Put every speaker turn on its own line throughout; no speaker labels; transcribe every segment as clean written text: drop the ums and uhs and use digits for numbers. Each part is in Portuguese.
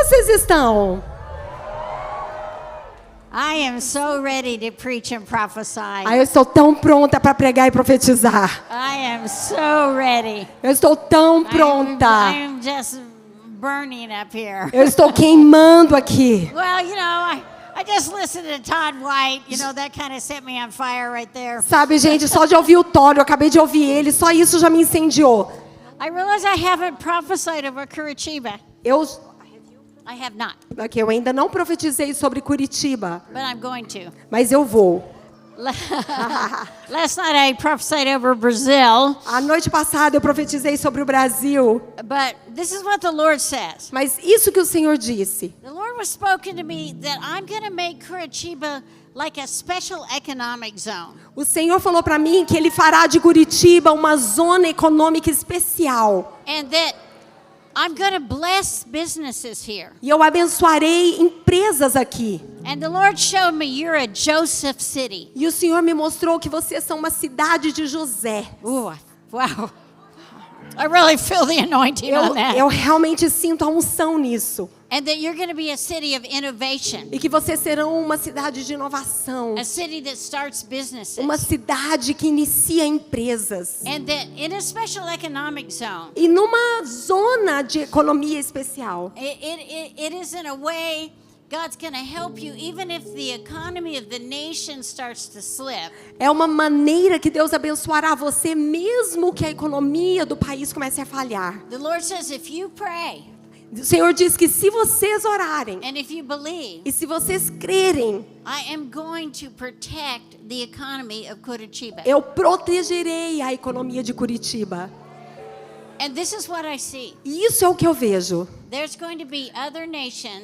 vocês estão?
I am so ready to preach and prophesy.
Eu estou tão pronta para pregar e profetizar.
I am so ready.
Eu estou tão pronta.
I am just burning up here.
Eu estou queimando aqui.
Well, you know, I just listened to Todd White. You know, that kind of set me on fire right there.
Sabe, gente, só de ouvir o Todd, eu acabei de ouvir ele, só isso já me incendiou.
I realize I haven't prophesied over Curitiba. I have not,
Eu ainda não profetizei sobre Curitiba,
but I'm going to.
mas eu vou.
Last night I prophesied over Brazil.
A noite passada eu profetizei sobre o Brasil,
But this is what the Lord says.
mas isso que o Senhor disse.
The Lord was spoken to me that I'm going to make Curitiba like a special economic zone.
O Senhor falou para mim que Ele fará de Curitiba uma zona econômica especial.
And that I'm going to bless businesses here.
E eu abençoarei empresas aqui.
And the Lord showed me you're a Joseph city.
E o Senhor me mostrou que vocês são uma cidade de José.
Ooh, wow. I really feel the anointing on that.
Eu realmente sinto a unção nisso.
And that you're going to be a city of innovation.
E que vocês serão uma cidade de inovação.
A city that starts businesses.
Uma cidade que inicia empresas.
And that in a special economic zone.
E numa zona de economia especial.
It is in a way God's going to help you even if the economy of the nation starts to slip.
É uma maneira que Deus abençoará você mesmo que a economia do país comece a falhar.
The Lord says if you pray,
O Senhor diz que se vocês orarem
and if you believe,
e se vocês crerem,
I am going to protect the economy of Curitiba.
eu protegerei a economia de Curitiba.
And this is what I see.
E isso é o que eu vejo.
There's going to be other nations.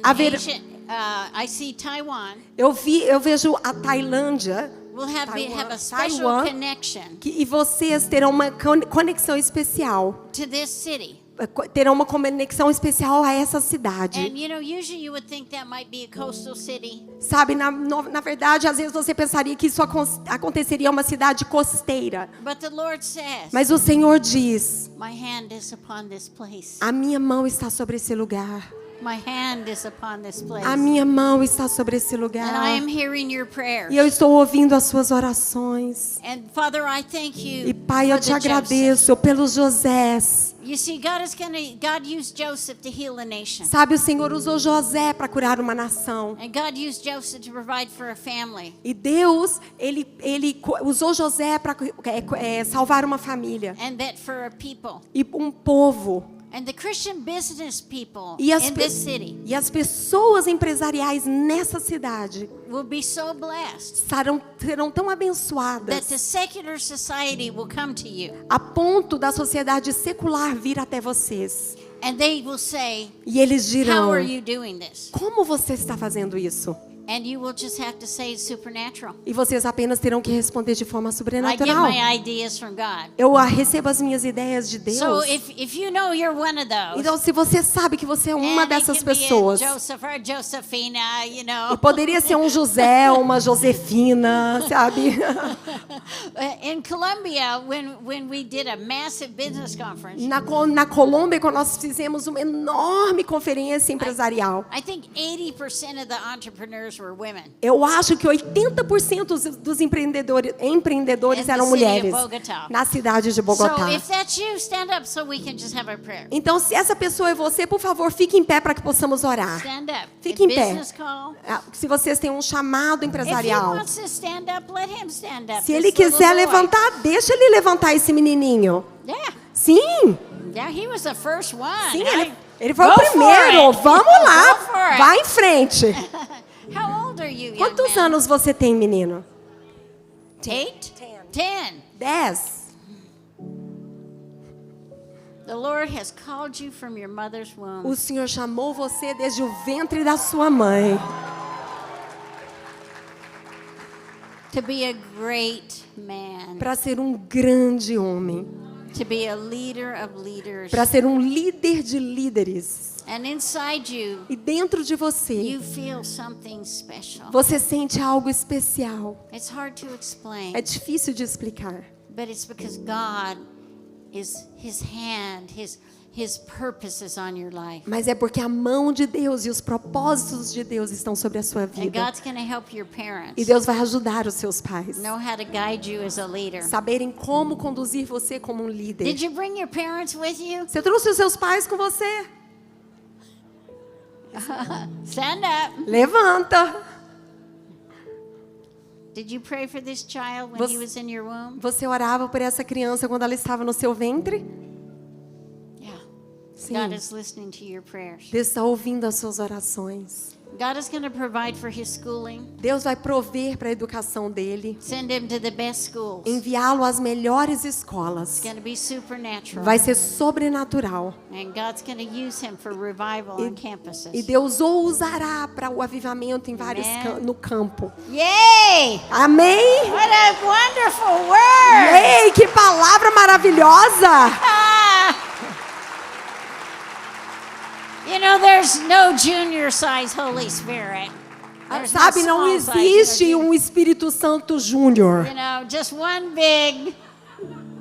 I see Taiwan.
Eu vejo a Tailândia.
Will have a special
Taiwan,
connection
e vocês terão uma conexão especial.
to this city.
Terão uma conexão especial a essa cidade.
And you know, usually you would think that might be a coastal city.
Sabe, na verdade, às vezes você pensaria que isso aconteceria em uma cidade costeira.
But the Lord says,
Mas o Senhor diz:
my hand is upon this place.
a minha mão está sobre esse lugar.
My hand is upon this place.
A minha mão está sobre esse
And I
lugar.
am hearing your prayers.
E eu estou ouvindo as suas orações.
And Father, I thank you.
E Pai, eu
for
te
the
agradeço pelos Josés.
Joseph. You see, God used Joseph to heal a nation.
Sabe, o Senhor usou José para curar uma nação.
And God used Joseph to provide for a family.
E Deus, ele usou José para salvar uma família.
And that for a people.
E um povo.
And the Christian business people
E
in this city
e as pessoas empresariais nessa cidade
will be so blessed
serão tão
that
abençoadas
the secular society will come to you.
a ponto da sociedade secular vir até vocês.
And they will say,
E eles
how
dirão:
are you doing this?
como você está fazendo isso?
And you will just have to say it's supernatural.
E vocês apenas terão que responder de forma
I get
sobrenatural.
my ideas from God.
Eu recebo as minhas ideias de Deus.
So if you know you're one of those,
Então, se você sabe que você é uma
and it
dessas
can be a
pessoas,
Joseph or a Josephina, you
e
know.
poderia ser um José ou uma Josefina, sabe?
In Colombia, when we did a massive business conference,
Na Colômbia, quando nós fizemos uma enorme conferência empresarial,
I think 80% of the entrepreneurs were women.
eu acho que 80% dos empreendedores
In the
eram
city
mulheres
of Bogotá.
na cidade de Bogotá.
So if that's you, stand up so we can just have a prayer.
Então, se essa pessoa é você, por favor, fique em pé para que possamos orar.
Stand up.
Fique
A
em pé.
business call.
Se vocês têm um chamado
If he
empresarial,
wants to stand up, let him stand up.
se ele
This little
quiser
boy.
levantar, deixa ele levantar esse menininho.
Yeah.
Sim,
Yeah, he was the first one.
sim,
right?
ele foi
Go
o
for
primeiro.
it.
Vamos
Go
lá,
for it.
vai em frente.
How old are you, young
Quantos
man?
anos você tem, menino?
8? 10.
10.
The Lord has called you from your mother's womb.
O Senhor chamou você desde o ventre da sua mãe
To be a great man.
para ser um grande homem,
To be a leader of leaders.
para ser um líder de líderes.
And inside you,
E dentro de você,
you feel something special.
você sente algo especial.
It's hard to explain,
É difícil de explicar,
but it's because God is His hand, His purposes on your life.
Mas é porque a mão de Deus e os propósitos de Deus estão sobre a sua
And
vida.
God's going to help your
E
parents
Deus vai ajudar os seus pais.
know how to guide you as a leader.
Saberem como conduzir você como um líder.
Did you bring your parents with you?
Você trouxe os seus pais com você?
Stand up.
Levanta.
Did you pray for this child when
Você-
he was in your womb?
Você orava por essa criança quando ela estava no seu ventre?
Yeah.
Sim.
God is listening to your prayers.
Deus está ouvindo as suas orações.
God is going to provide for his schooling.
Deus vai prover para a educação dele.
Send him to the best schools. It's
Enviá-lo às melhores escolas.
going to be supernatural.
Vai ser sobrenatural.
And God's going to use him for revival on campuses.
E Deus o usará para o avivamento em vários
Amen.
no campo.
Yay!
Amém?
What a wonderful word!
Ei, que palavra maravilhosa!
Ah! You know, there's no junior size Holy Spirit. There's no
Sabe, não
small size,
existe
you know,
um Espírito Santo Júnior.
You know, just one big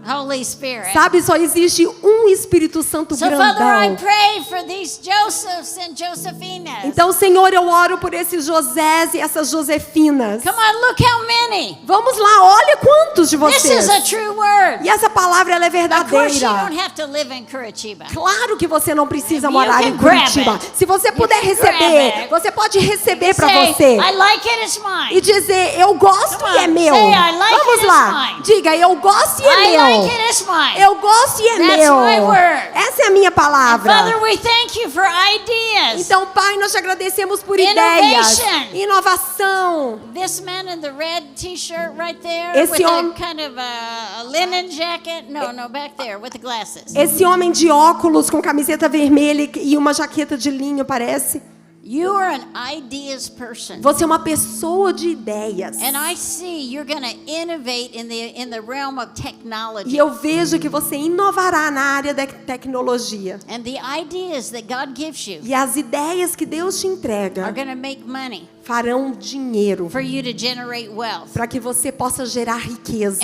Holy Spirit.
Sabe, só existe um Espírito Santo
So, Father, I
grandão.
pray for these Josephs and Josephinas.
Então, Senhor, eu oro por esses Josés e essas Josefinas.
Come on, look how many.
Vamos lá, olha quantos de
This
vocês.
is a true word.
E essa palavra, ela é
Of course, you
verdadeira.
don't have to live in Curitiba.
Claro que você não precisa
You
morar
can
em
grab
Curitiba.
it.
Se você puder
can
receber,
grab it.
você pode receber para
Say,
você.
I like it, it's mine.
E dizer, eu gosto
Come
e é
on,
meu.
say, I like
Vamos
it,
lá.
it's mine.
Diga, eu gosto e é
I
meu.
like it, it's mine.
Eu gosto e é
That's
meu.
my word.
Essa é a minha palavra.
Father, we thank you for ideas.
Então, Pai, nós te agradecemos por
Innovation.
ideias, inovação.
This man in the red T-shirt right there,
Esse
with a
homem-
kind of a linen jacket. No, back there with the glasses.
Esse homem de óculos com camiseta vermelha e uma jaqueta de linho, parece.
You are an ideas person.
Você é uma pessoa de ideias.
And I see you're going to innovate in the realm of technology.
E eu vejo que você inovará na área da tecnologia.
And the ideas that God gives you
E as ideias que Deus te
are
entrega
going to make money
farão dinheiro
for you to generate wealth.
para que você possa gerar riqueza.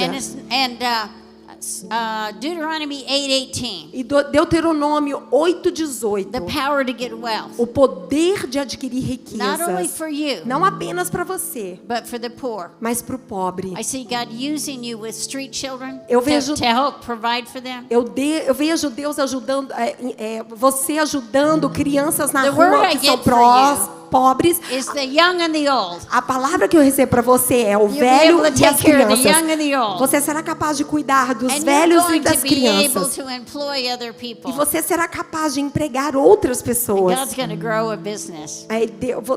Deuteronomy 8:18,
E Deuteronômio 8:18.
the power to get wealth,
O poder de adquirir
not only
riquezas.
for you,
Não apenas para você,
but for the poor.
mas para o pobre.
I see God using you with street children
Eu vejo-
to help provide for them.
Eu vejo Deus ajudando, você ajudando crianças na
The
rua
word I
que são
get for
pobres.
It's the young and the old.
A palavra que eu recebo para você é o
be
velho
able to
e as
take care of the
crianças.
young and the old.
Você será capaz de cuidar dos
And
velhos
you're
e
going
das
to be able
crianças.
to employ other people.
E você será capaz de empregar outras pessoas.
God's going to grow a business.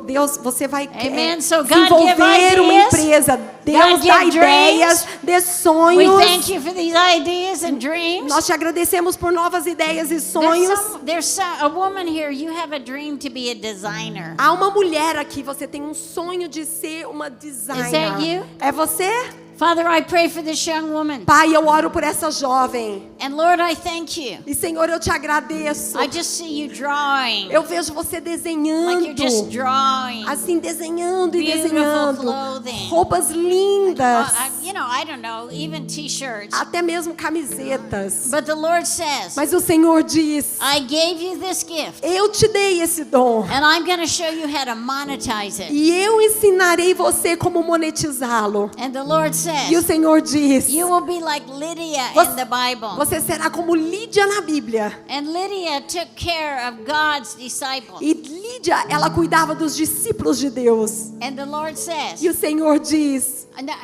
Deus, você vai
Amen. So God
desenvolver
give
uma
ideas.
empresa. Deus
God
dá
give
ideias, dê
We
sonhos.
thank you for these ideas and dreams.
Nós te agradecemos por novas ideias e sonhos.
There's a woman here, you have a dream to be a designer.
Há uma mulher aqui, você tem um sonho de ser uma designer.
Is that you?
É você?
Father, I pray for this young woman.
Pai, eu oro por essa jovem.
And Lord, I thank you.
E Senhor, eu te agradeço.
I just see you drawing.
Eu vejo você
Like
desenhando.
you're just drawing.
Assim, desenhando e
Beautiful
desenhando.
clothing.
Roupas lindas.
I don't know, even t-shirts.
Até mesmo camisetas.
But the Lord says,
Mas o Senhor diz:
I gave you this gift.
eu te dei esse dom.
And I'm going to show you how to monetize it.
E eu ensinarei você como monetizá-lo.
And the Lord
E o
says,
Senhor diz:
you will be like Lydia
Você-
in the Bible.
você será como Lídia na Bíblia.
And Lydia took care of God's disciples.
E Lídia, ela cuidava dos discípulos de Deus.
And the Lord says,
E o Senhor diz: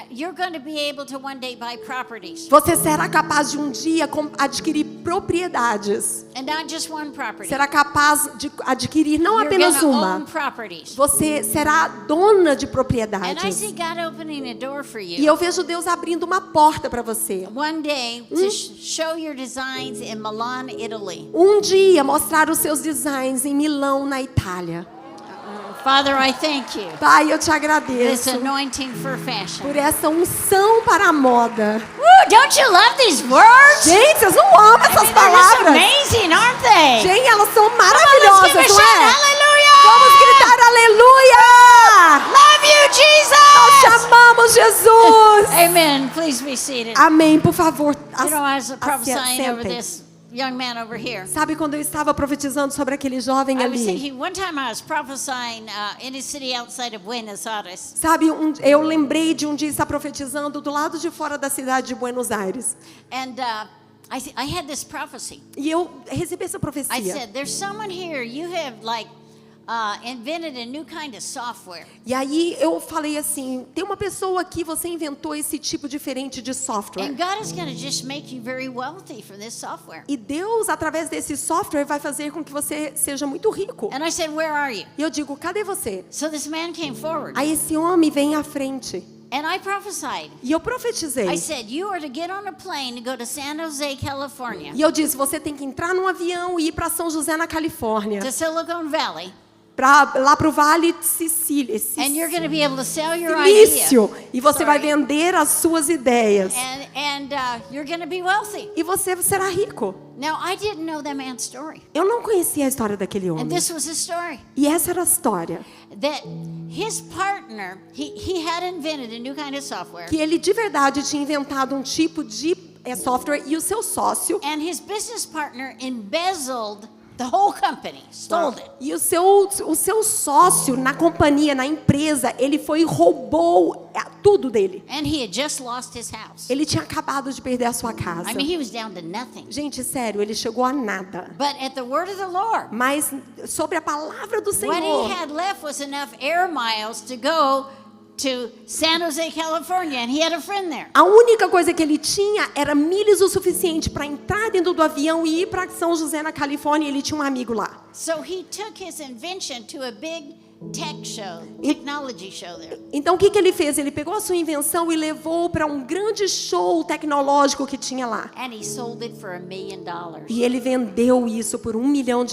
you're going to be able to one day buy properties.
você será capaz de um dia adquirir propriedades.
And not just one property.
Será capaz de adquirir não
You're
apenas
going to
uma.
own properties.
Você será dona de
And I
propriedades.
see God opening a door for
E
you.
eu vejo Deus abrindo uma porta para você.
One day to show your designs in Milan, Italy.
Um dia mostrar os seus designs em Milão, na Itália.
Father, I thank you.
Pai, eu te
This
agradeço
anointing for fashion.
por essa unção para a moda.
Woo, don't you love these words?
Gente, vocês não amam essas
They're just
palavras?
amazing, aren't they?
Gente, elas são
Come on,
maravilhosas,
let's give a
não
shout.
é?
Hallelujah!
Vamos gritar aleluia!
Love you,
Nós te
Jesus!
amamos, Jesus!
Amen. Please be seated.
Amém, por favor.
You know, I was prophesying over
Sentem.
this young man over here.
Sabe quando eu estava profetizando sobre aquele jovem
I was
ali?
thinking, one time I was prophesying in a city outside of Buenos Aires.
Sabe, eu lembrei de um dia estar profetizando do lado de fora da cidade de Buenos Aires.
And I had this prophecy.
E eu recebi essa
I
profecia.
said, there's someone here, you have like invented a new kind of software.
E aí eu falei assim, tem uma pessoa aqui, você inventou esse tipo diferente de software.
And God is going to just make you very wealthy from this software.
E Deus, através desse software, vai fazer com que você seja muito rico.
And I said, where are you?
E eu digo, cadê você?
So this man came forward.
Aí esse homem vem à frente.
And I prophesied.
E eu profetizei.
I said, you are to get on a plane to go to San Jose, California,
E eu disse, você tem que entrar num avião e ir para São José, na Califórnia.
to Silicon Valley,
Lá pro Vale de Sicília.
and you're going to be able to sell your idea.
Silício. E você vai
Sorry.
vender as suas ideias.
And you're going to be wealthy.
E você será rico.
Now, I didn't know that man's story.
Eu não conhecia a história daquele
And
homem.
this was his story.
E essa era a história.
That his partner, he had invented a new kind of software.
Que ele de verdade tinha inventado um tipo de software e o seu sócio.
And his business partner embezzled the whole company, stole it.
E o seu sócio na companhia, na empresa, ele foi e roubou tudo dele.
And he had just lost his house.
Ele tinha acabado de perder a sua casa.
I mean, he was down to nothing.
Gente, sério, ele chegou a nada.
But at the word of the Lord,
Mas sobre a palavra do
what
Senhor,
he had left was enough air miles to go to San Jose, California, and he had a friend there.
a única coisa que ele tinha era milhas o suficiente para entrar dentro do avião e ir para São José, na Califórnia, e ele tinha um amigo lá.
So he took his invention to a big technology show there.
Então o que ele fez? Ele pegou a sua invenção e levou para um grande show tecnológico que tinha lá.
And he sold it for $1 million.
E ele vendeu isso por $1 milhão.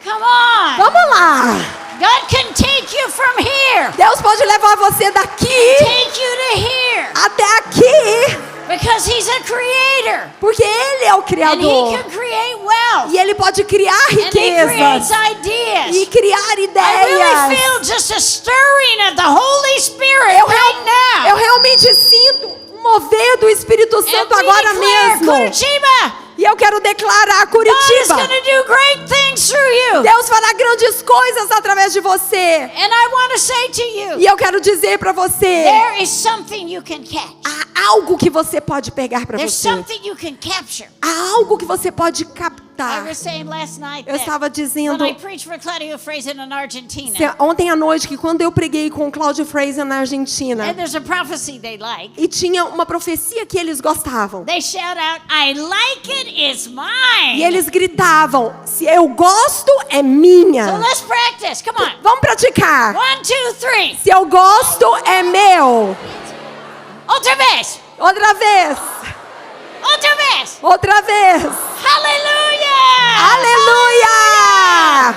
Come on!
Vamos lá!
God can take you from here.
Deus pode levar você daqui
Take you to here.
até aqui,
Because he's a creator.
porque Ele é o
And he
Criador.
can create wealth.
E Ele pode criar
And he creates
riquezas
ideas.
e criar
I really
ideias.
feel just a stirring of the Holy Spirit
Eu
right now.
realmente sinto um mover do Espírito
And
Santo
we
agora
declare,
mesmo.
Curitiba,
E eu quero declarar,
God is
Curitiba,
going to do great things through you.
Deus fará grandes coisas através de você.
And I want to say to you,
E eu quero dizer para você,
there is something you can catch.
há algo que você pode pegar para
There's
você.
something you can capture.
Há algo que você pode
I
captar.
was saying last night
Eu
that
estava dizendo
when I preached for Claudio Fraser in Argentina,
ontem à noite que quando eu preguei com o Cláudio Fraser na Argentina,
and there's a prophecy they like,
e tinha uma profecia que eles gostavam.
they shout out, I like it, it's
E
mine.
eles gritavam, se eu gosto, é
So
minha.
let's practice. Come on.
Vamos praticar.
1, 2, 3.
Se eu gosto, é meu.
Outra vez.
Outra vez.
Outra vez.
Outra vez.
Hallelujah.
Aleluia!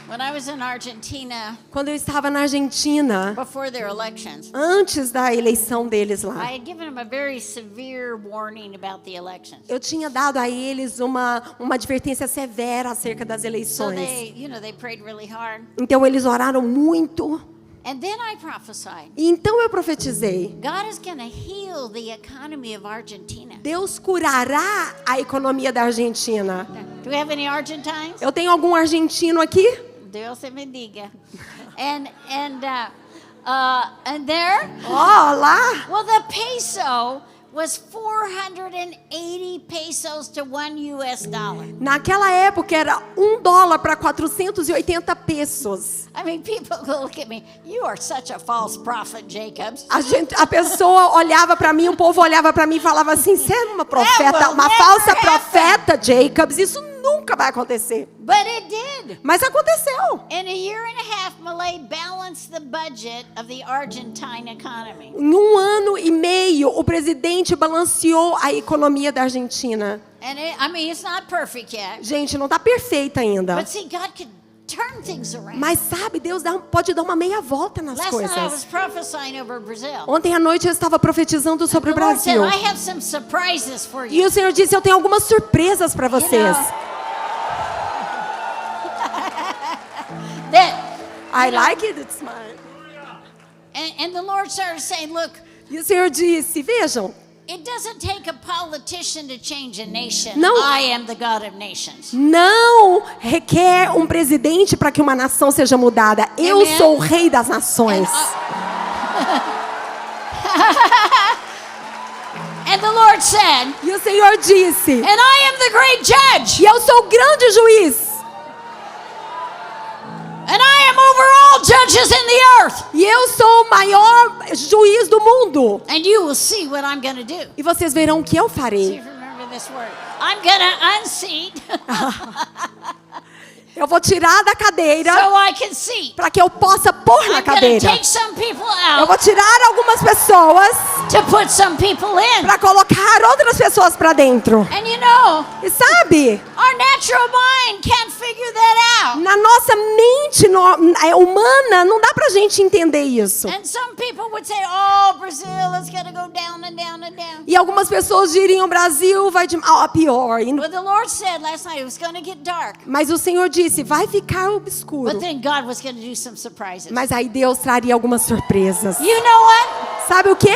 When I was in Argentina
Quando eu estava na Argentina,
before their elections,
antes da eleição deles lá,
I had given them a very severe warning about the elections.
eu tinha dado a eles uma advertência severa acerca das
So
eleições.
they prayed really hard.
Então eles oraram muito.
And then I prophesied.
E então eu profetizei.
God is going to heal the economy of Argentina.
Deus curará a economia da Argentina.
Do we have any Argentines?
Eu tenho algum argentino aqui?
Deus te bendiga. And there,
Lá.
well, the peso was 480 pesos to $1.
Naquela época era $1 para 480 pesos.
I mean, people go look at me. You are such a false prophet, Jacobs.
A pessoa olhava para mim, o povo olhava para mim e falava assim: "Você é uma profeta,
will
uma
never
falsa
happen."
profeta, Jacobs. Isso nunca vai acontecer."
But it did.
Mas aconteceu.
In a year and a half, Malay balanced the budget of the Argentine economy.
Em 1 ano e meio, o presidente balanceou a economia da Argentina.
And it's not perfect yet.
Gente, não está perfeita ainda.
But see, God could turn things around.
Mas sabe, Deus pode dar uma meia volta nas
Last night I was
coisas.
prophesying over Brazil.
Ontem à noite eu estava profetizando sobre o
The Lord said,
Brasil.
I have some surprises for
E
you.
o Senhor disse: "Eu tenho algumas surpresas para vocês."
That,
I like it, it's mine.
And the Lord started saying, look,
E o Senhor disse, vejam,
it doesn't take a politician to change a nation.
Não.
I am the God of nations.
não requer um presidente para que uma nação seja mudada. Eu
Amen.
sou o rei das nações.
And the Lord said,
E o Senhor disse,
and I am the great judge.
e eu sou o grande juiz.
And I am over all judges in the earth.
E eu sou o maior juiz do mundo.
And you will see what I'm going to do.
E vocês verão o que eu
See
farei.
if you remember this word. I'm going to unseat
Eu vou tirar da cadeira
so I can seat.
para que eu possa pôr na
I'm going to
cadeira.
take some people
Eu
out
vou tirar algumas pessoas
to put some people in.
para colocar outras pessoas para dentro.
And you know,
E sabe,
our natural mind can't figure that out.
na nossa mente humana, não dá pra gente entender isso.
And some people would say, oh, Brazil is going to go down and down and down.
E algumas pessoas diriam, o Brasil vai de mal a pior.
But the Lord said last night it was going to get dark.
Mas o Senhor disse, vai ficar obscuro.
But then God was going to do some surprises.
Mas aí Deus traria algumas surpresas.
You know what?
Sabe o quê?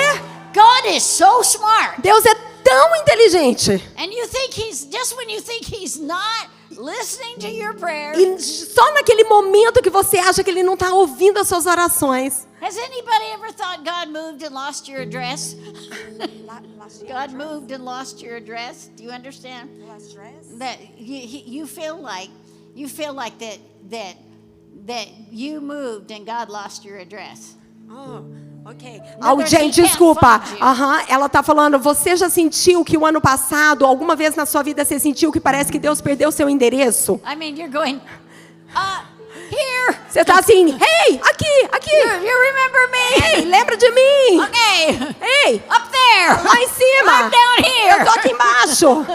God is so smart.
Deus é tão inteligente.
And you think he's, just when you think he's not listening to your prayers,
E só naquele momento que você acha que Ele não está ouvindo as suas orações.
has anybody ever thought God moved and lost your address? God moved and lost your address. Do you understand? That you feel like that you moved and God lost your address.
Oh, gente, desculpa. Ela tá falando, você já sentiu que o ano passado, alguma vez na sua vida, você sentiu que parece que Deus perdeu seu endereço?
I mean, you're going, here.
Você tá assim, hey, aqui.
You remember me?
Ei, lembra de mim.
Okay.
Ei,
Up there.
lá em cima.
I'm down here.
Eu tô aqui embaixo.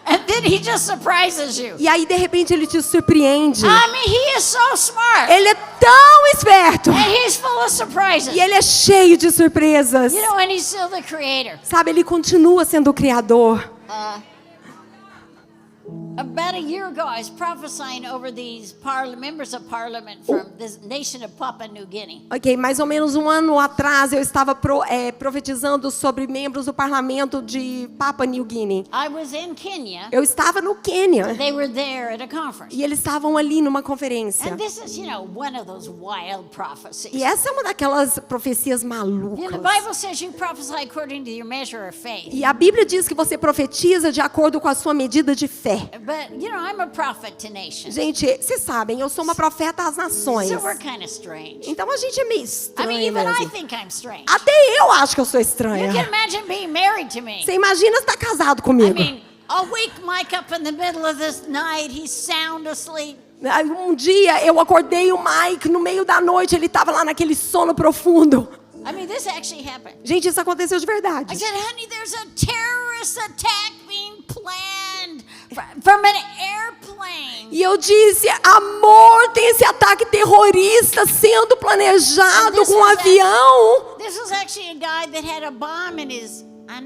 And then he just surprises you.
E aí, de repente, Ele te surpreende.
I mean, he is so smart.
Ele é tão esperto.
And he's full of surprises.
E Ele é cheio de surpresas.
You know, and he's still the creator.
Sabe, Ele continua sendo o Criador.
About a year ago, I was prophesying over these members of parliament from this nation of Papua New Guinea.
Ok, mais ou menos um ano atrás eu estava profetizando sobre membros do parlamento de Papua New Guinea.
I was in Kenya.
Eu estava no Quênia
They were there at a conference.
e eles estavam ali numa conferência.
And this is, you know, one of those wild prophecies.
E essa é uma daquelas profecias
You know,
malucas.
the Bible says you prophesy according to your measure of faith.
E a Bíblia diz que você profetiza de acordo com a sua medida de fé.
But, you know, I'm a prophet to nations.
Gente, vocês sabem, eu sou uma profeta às nações.
So we're kind of strange.
Então a gente é meio
I
estranho
mean, even I
mesmo.
think I'm strange.
Até eu acho que eu sou
You can
estranha.
imagine being married to me.
Você imagina estar casado
I
comigo.
mean, I'll wake Mike up in the middle of this night. He's sound asleep.
Aí, um dia eu acordei o Mike no meio da noite, ele estava lá naquele sono profundo.
I mean, this actually happened.
Gente, isso aconteceu de
I
verdade.
said, honey, there's a terrorist attack being planned from an airplane.
E eu disse, amor, tem esse ataque terrorista sendo planejado com um avião.
This was actually a guy that had a bomb in his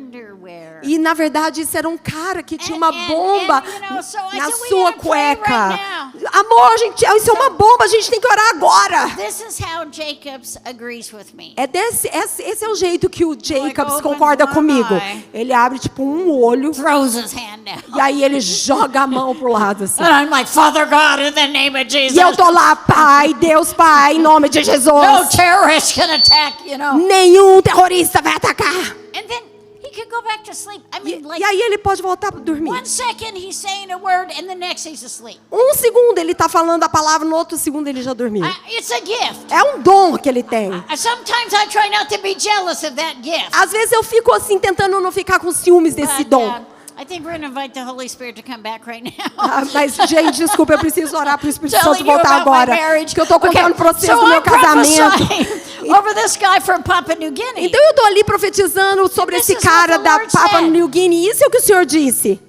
underwear.
E na verdade isso era um cara que tinha uma bomba
you know, so I
na
said, we
sua
gotta pray
cueca.
right
Amor, gente, isso é uma bomba, a gente tem que orar agora.
This is how Jacobs agrees with me.
Esse é o jeito que o Jacobs
opens
concorda
one
comigo.
eye.
Ele abre tipo um olho
Throws his hand down.
e aí ele joga a mão pro lado assim.
And I'm like, Father God, in the name of Jesus.
E eu tô lá, Pai, Deus Pai, em nome de Jesus.
No terrorist can attack, you know.
Nenhum terrorista vai atacar.
And then he could go back to sleep. I mean, like
E aí ele pode voltar para dormir.
1 second he's saying a word and the next he's asleep.
Um segundo ele tá falando a palavra, no outro segundo ele já dormiu.
It's a gift.
É um dom que ele tem.
Sometimes I try not to be jealous of that gift.
Às vezes eu fico assim tentando não ficar com ciúmes desse
But,
dom.
I think we're going to invite the Holy Spirit to come back right now.
Mas, gente, desculpa, eu preciso orar para o Espírito
Telling
Santo
you
voltar
about my
agora.
marriage.
Porque eu tô contando o processo
so
do meu
I'm
casamento.
prophesying over this guy from Papua New Guinea.
Então eu tô ali profetizando sobre
This
esse
is
cara
what the
da
Lord
Papua
said.
New Guinea. Isso é o que o Senhor disse.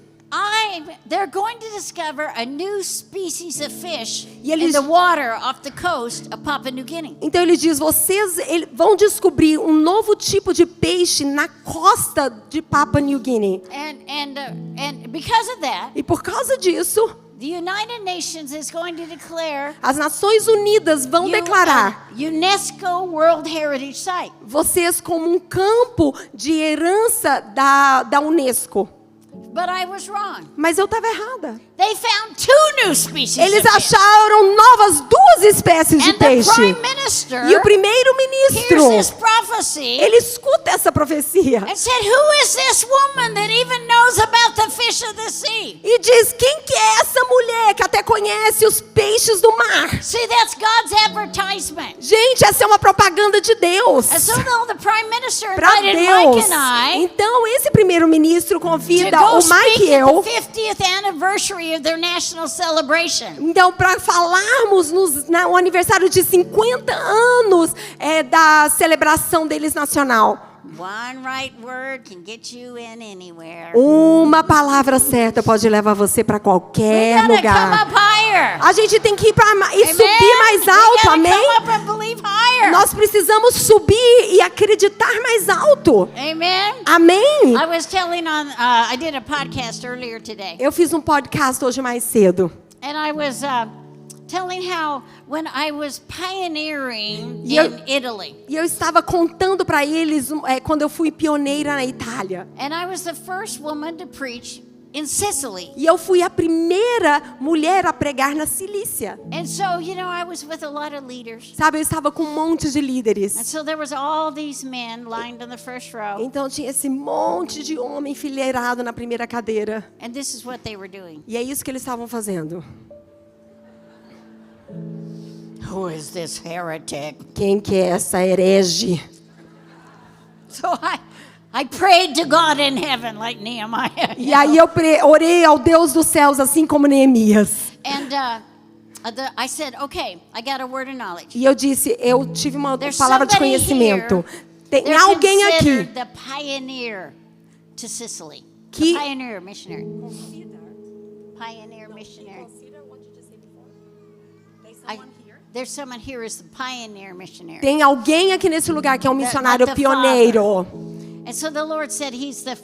They're going to discover a new species of fish
E eles-
in the water off the coast of Papua New Guinea.
Então ele diz, vocês vão descobrir um novo tipo de peixe na costa de Papua New Guinea.
And because of that,
E por causa disso,
The United Nations is going to declare
As Nações Unidas vão
you
declarar
a UNESCO World Heritage Site.
vocês como um campo de herança da Unesco.
But I was wrong.
Mas eu estava errada.
They found 2 new species
Eles
of fish.
acharam novas 2 espécies de
And the
peixe.
Prime Minister
E o
hears
primeiro-ministro,
this prophecy
ele escuta essa profecia
and said, "Who is this woman that even knows about the fish of the sea?"
e diz: quem que é essa mulher que até conhece os peixes do mar?
See, that's God's advertisement.
Gente, essa é uma propaganda de Deus.
And so now the Prime Minister
Para
invited
Deus.
Mike and I
Então, esse primeiro-ministro
to
convida
go
o Mike
speak
e
at
eu.
the 50th anniversary of their national celebration.
Então, para falarmos no aniversário de 50 anos da celebração deles nacional.
One right word can get you in anywhere.
Uma palavra certa pode levar você para
We
qualquer
gotta come
lugar.
up higher.
A gente tem que ir para e
Amen?
subir mais
We
alto,
gotta
amém?
come up and believe higher.
Nós precisamos subir e acreditar mais alto.
Amen.
Amém?
I was telling I did a podcast earlier today,
Eu fiz um podcast hoje mais cedo.
and I was telling how when I was pioneering
E eu-
in Italy,
E eu estava contando para eles quando eu fui pioneira na Itália.
and I was the first woman to preach in Sicily.
E eu fui a primeira mulher a pregar na Cilícia.
And so, I was with a lot of leaders.
Sabe, eu estava com um monte de
And
líderes.
so there was all these men lined in the first row,
Então tinha esse monte de homem enfileirado na primeira cadeira.
and this is what they were doing.
E é isso que eles estavam fazendo.
Who is this heretic?
Quem que é essa herege?
So I prayed to God in heaven like Nehemiah.
E aí eu orei ao Deus dos céus, assim como Neemias.
And I said, okay, I got a word of knowledge.
E eu disse, eu tive uma
There's
palavra de
somebody
conhecimento. Tem
They're
alguém
considered
aqui
the pioneer to Sicily.
Que-
The pioneer missionary. Pioneer missionary. There's someone here who's the pioneer missionary.
Tem alguém aqui nesse lugar que é um missionário
like the
pioneiro.
And so the Lord said he's the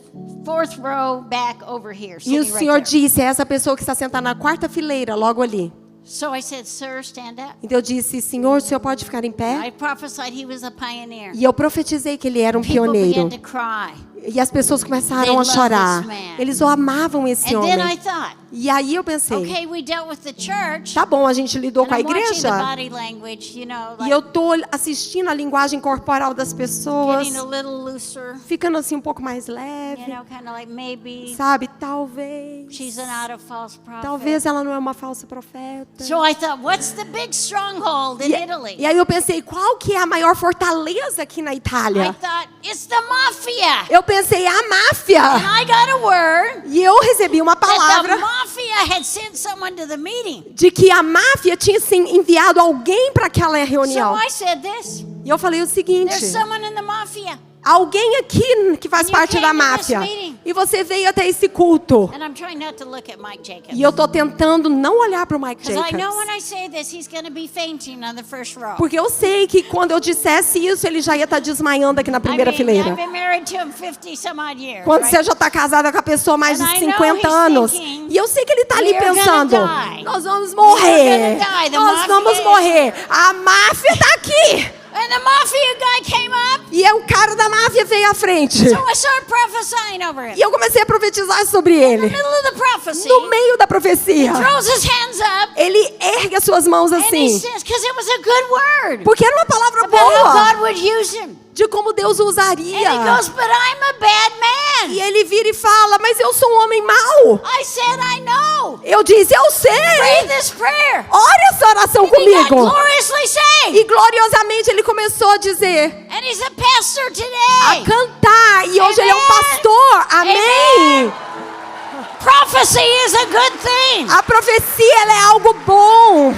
4th row back over here.
E o
sitting right
Senhor
there.
disse, é essa pessoa que está sentada na 4ª fileira, logo ali.
So I said, sir, stand up.
Então eu disse, Senhor, o Senhor pode ficar em pé?
I prophesied he was a pioneer.
E eu profetizei que ele era um
People began
pioneiro.
to cry.
E as pessoas começaram
They
a
loved
chorar.
this man.
Eles o amavam esse
And then I
homem.
thought,
E aí eu pensei,
okay, we dealt with the church.
tá bom, a gente lidou
And
com a
I'm watching the
igreja.
body language,
E
like
eu tô assistindo a linguagem corporal das pessoas,
getting a little looser.
ficando assim um pouco mais leve,
Kind of like maybe
sabe? Talvez.
she's not a false prophet.
Talvez ela não é uma falsa profeta.
So I thought, what's the big stronghold in Italy?
E aí eu pensei, qual que é a maior fortaleza aqui na
I
Itália?
thought, it's the mafia.
Eu pensei, a
And
máfia.
I got a word
E eu recebi uma
that the
palavra
mafia had sent someone to the meeting.
de que a máfia tinha sim, enviado alguém para aquela reunião.
So I said this,
E eu falei o seguinte,
there's someone in the mafia.
alguém aqui que faz
And you
parte
came
da
to this
máfia.
meeting.
E você veio até esse culto.
And I'm trying not to look at Mike Jacobs.
E eu tô tentando não olhar para o Mike
Because I know
Jacobs.
when I say this, he's going to be fainting on the first row.
Porque eu sei que quando eu dissesse isso, ele já ia estar desmaiando aqui na primeira
I've
fileira.
been married to him 50 some odd years.
Quando
right?
você já está casada com a pessoa há mais
And
de
I know
50
he's
anos.
thinking,
E eu sei que ele está ali
"We are gonna
pensando,
die.
nós vamos morrer.
gonna die. The
Nós
mafia
vamos
is-
morrer. A máfia está aqui.
And the mafia guy came up,
E o cara da máfia veio à frente.
so I started prophesying over him.
E eu comecei a profetizar sobre
In the
ele.
middle of the prophecy,
No meio da profecia,
throws his hands up,
ele ergue as suas mãos
and he
assim.
says, because it was a good word
Porque era uma palavra
about how
boa
God would use him.
de como Deus
And
usaria.
he goes, but I'm a bad man.
E ele vira e fala, mas eu sou um homem mau.
I said, I know.
Eu disse, eu
Pray
sei.
this prayer.
Ore essa oração
And he got
comigo.
gloriously saved.
E gloriosamente ele começou a dizer,
And he's a pastor
a
today.
cantar. E hoje ele é um
Amen.
pastor. Amém.
Prophecy is a good thing.
A profecia ela é algo bom.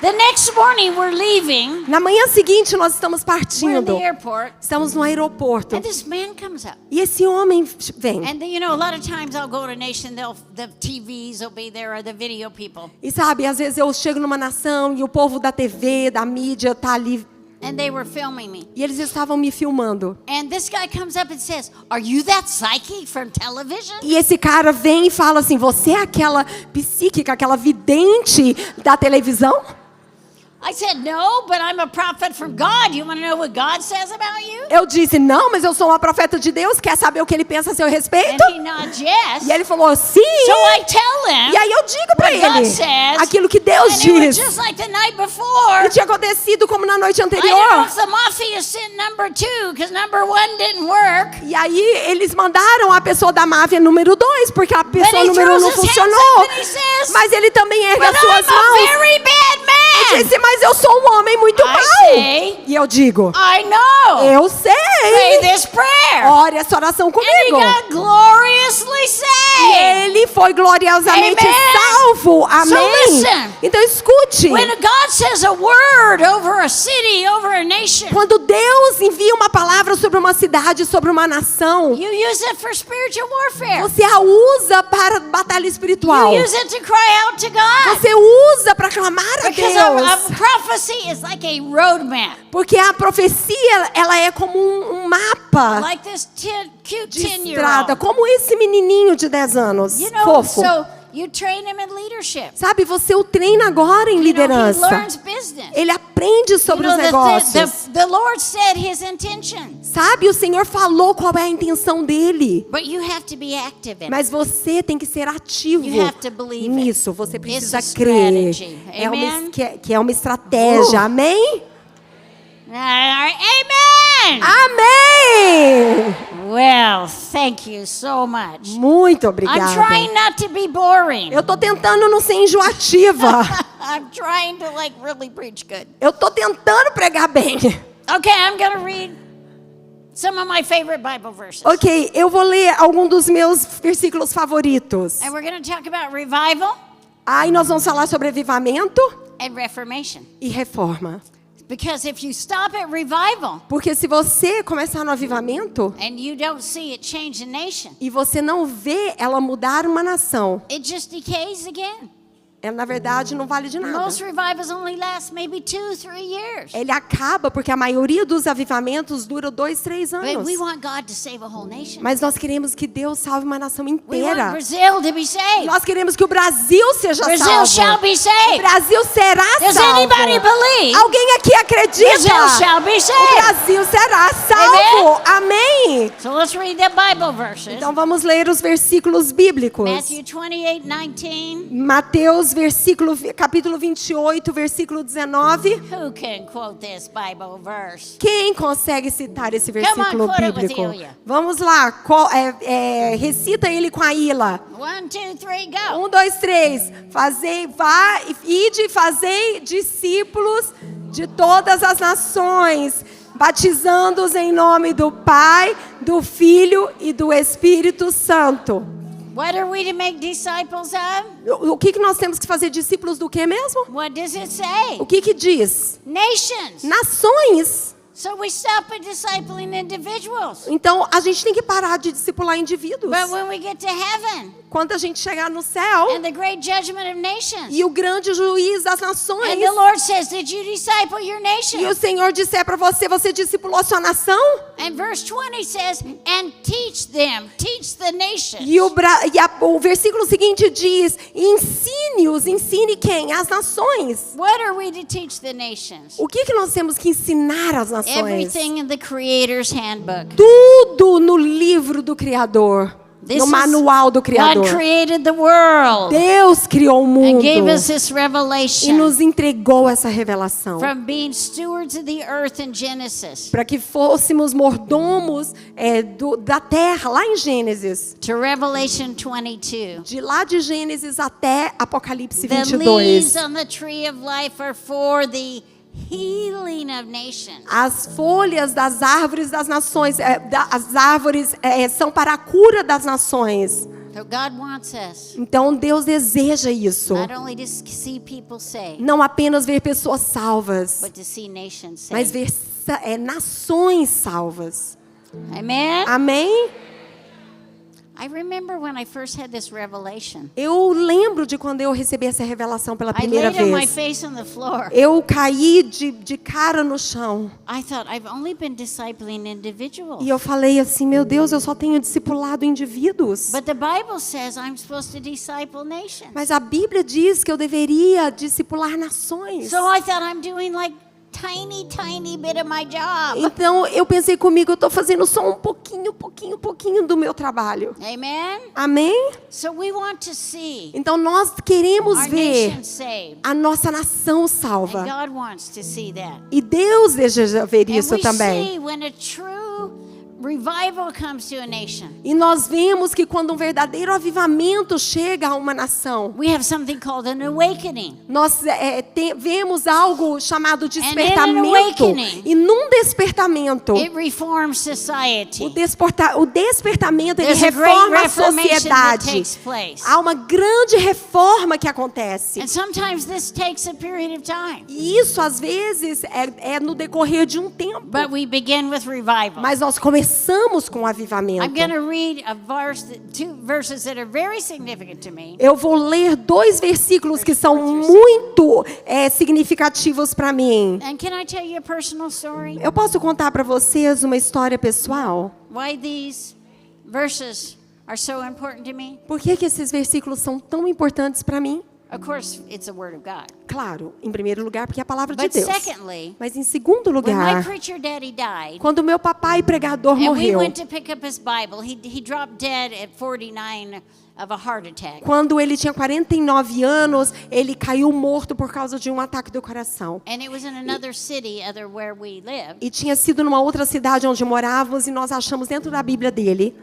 The next morning we're leaving.
Na manhã seguinte nós estamos
We're in
partindo.
the airport.
Estamos no aeroporto.
And this man comes up.
E esse homem vem.
And a lot of times I'll go to a nation, the TVs will be there or the video people.
E sabe, às vezes eu chego numa nação e o povo da TV, da mídia, tá ali
And they were filming me.
E eles estavam me filmando.
And this guy comes up and says, "Are you that psychic from television?"
E esse cara vem e fala assim: você é aquela psíquica, aquela vidente da televisão?
I said, "No, but I'm a prophet from God. You want to know what God says about you?"
Eu disse: não, mas eu sou uma profeta de Deus. Quer saber o que ele pensa a seu respeito?
And he nods yes.
E ele falou: sim.
So I tell him
E aí eu digo pra
what God
ele
says,
aquilo que Deus
and it was
diz.
just like the night before.
E tinha acontecido como na noite
I don't know
anterior.
if the mafia sent number 2 because number 1 didn't work.
E aí eles mandaram a pessoa da máfia número 2, porque a pessoa
he
número 1
throws
não
his hands
funcionou.
up and he says,
Mas ele também ergue
"But
as suas
I'm a
mãos.
very bad
E
man."
disse: mas eu sou um homem muito
I
mau.
say,
E eu digo:
I know.
eu
Pray
sei.
this prayer.
Ore essa oração
And he
comigo.
got gloriously
E
saved.
ele foi gloriosamente
Amen.
salvo. Amém?
listen.
Então escute.
When God says a word over a city, over a nation,
Quando Deus envia uma palavra sobre uma cidade, sobre uma nação,
you use it for spiritual warfare.
você a usa para batalha espiritual.
You use it to cry out to God.
Você usa para clamar a
Because a
Deus.
prophecy is like a roadmap.
Porque a profecia, ela é como um mapa
Like this cute
de
10-year-old.
estrada, como esse menininho de 10 anos,
You know,
fofo.
so you train him in leadership.
Sabe, você o treina agora em
You know, he
liderança.
learns business.
Ele aprende sobre
You
os
know,
negócios.
the Lord said his intention.
Sabe, o Senhor falou qual é a intenção dele.
But you have to be active in it.
Mas você tem que ser ativo
You have to believe it.
nisso. Você precisa
It's a
crer.
strategy.
É uma,
Amen?
que é uma estratégia. Amém?
Amen.
Amém!
Well, thank you so much.
Muito
I'm
obrigada.
trying not to be boring.
Eu tô tentando não ser enjoativa.
I'm trying to like really preach good.
Eu tô tentando pregar bem.
Okay, I'm going to read some of my favorite Bible verses.
Ok, eu vou ler algum dos meus versículos favoritos.
And we're going to talk about revival
Aí nós vamos falar sobre avivamento
and reformation.
e reforma.
Because if you stop at revival
Porque se você começar no avivamento
and you don't see it change a nation,
e você não vê ela mudar uma nação,
it just decays again.
ela na verdade não vale de nada.
Most revivals only last maybe 2-3 years.
Ele acaba porque a maioria dos avivamentos dura 2-3
But
anos.
we want God to save a whole nation.
Mas nós queremos que Deus salve uma nação
We want
inteira.
Brazil to be saved.
Nós queremos que o Brasil seja
Brazil
salvo.
shall be
O
saved.
Brasil será
Does
salvo.
anybody believe?
Alguém aqui acredita?
Brazil shall be
O
saved.
Brasil será salvo. Amém.
So let's read the Bible verses.
Então vamos ler os versículos bíblicos.
Matthew 28:19.
Mateus, capítulo 28, versículo 19.
Who can quote this Bible verse?
Quem consegue citar esse versículo
quote it with
bíblico?
Ilya.
Vamos lá, recita ele com a Ila.
1, 2, 3, go.
1, 2, 3. Ide e fazei discípulos de todas as nações, batizando-os em nome do Pai, do Filho e do Espírito Santo.
What are we to make disciples of?
O que nós temos que fazer discípulos do que mesmo?
What does it say?
O que diz?
Nations.
Nações.
So we stop at discipling individuals.
Então a gente tem que parar de discipular indivíduos.
But when we get to heaven
Quando a gente chegar no céu
and the great judgment of nations,
e o grande juiz das
and
nações,
the Lord says, did you disciple your nation?
e o Senhor disser para você, você discipulou a sua nação?
And verse 20 says, and teach them, teach the nations.
E o versículo seguinte diz: ensine-os, ensine quem? As nações.
What are we to teach the nations?
O que nós temos que ensinar às nações?
Everything in the Creator's handbook.
Tudo no livro do Criador,
This
no
is-
manual do Criador.
God created the world
Deus criou o
and
mundo
gave us this
e
revelation
nos entregou essa revelação
from being stewards of the earth in Genesis
para que fôssemos mordomos da terra, lá em Gênesis.
to Revelation 22.
De lá de Gênesis até Apocalipse
The
22.
leaves on the tree of life are for the healing of nations.
As folhas das árvores das nações, as árvores são para a cura das nações.
So God wants us
Então Deus deseja isso.
not only to see people saved,
Não apenas ver pessoas salvas,
but to see nations
mas
saved.
ver nações salvas.
Amen?
Amém?
I remember when I first had this revelation.
Eu lembro de quando eu recebi essa revelação pela
I
primeira
laid on my
vez.
face on the floor.
Eu caí de cara no chão.
I thought, I've only been discipling individuals.
E eu falei assim, meu Deus, eu só tenho discipulado indivíduos.
But the Bible says I'm supposed to disciple nations.
Mas a Bíblia diz que eu deveria discipular nações.
So I thought I'm doing like tiny bit of my job.
Então eu pensei comigo, eu estou fazendo só um pouquinho do meu trabalho.
Amen?
Amém?
So we want to see
Então nós queremos
our
ver
nation saved.
a nossa nação
And
salva.
God wants to see that.
E Deus deseja ver
And
isso
we
também.
see when a true revival comes to a nation.
E nós vemos que quando um verdadeiro avivamento chega a uma nação,
We have something called an awakening.
nós vemos algo chamado
in an
despertamento.
awakening,
E num despertamento,
It reforms society.
o despertamento ele
There's a great
reforma a
reformation that
sociedade.
takes place.
Há uma grande reforma que acontece.
And sometimes this takes a period of time.
E isso às vezes é no decorrer de um tempo.
But we begin with revival.
Mas nós começamos com o avivamento.
I'm going to read two verses that are very significant to me.
Eu vou ler 2 versículos que são muito significativos para mim.
And can I tell you a personal story?
Eu posso contar para vocês uma história pessoal?
Why these verses are so important to me?
Por que esses versículos são tão importantes para mim?
Of course, it's the word of God.
Claro, em primeiro lugar, porque é a palavra de
But
Deus.
secondly,
Mas em segundo
when my
lugar,
preacher daddy died,
quando meu papai pregador
and we
morreu,
went to pick up his Bible, he dropped dead at 49 of a heart attack.
quando ele tinha 49 anos, ele caiu morto por causa de um ataque do coração.
And it was in another city other where we live.
E tinha sido numa outra cidade onde morávamos e nós achamos dentro da Bíblia dele.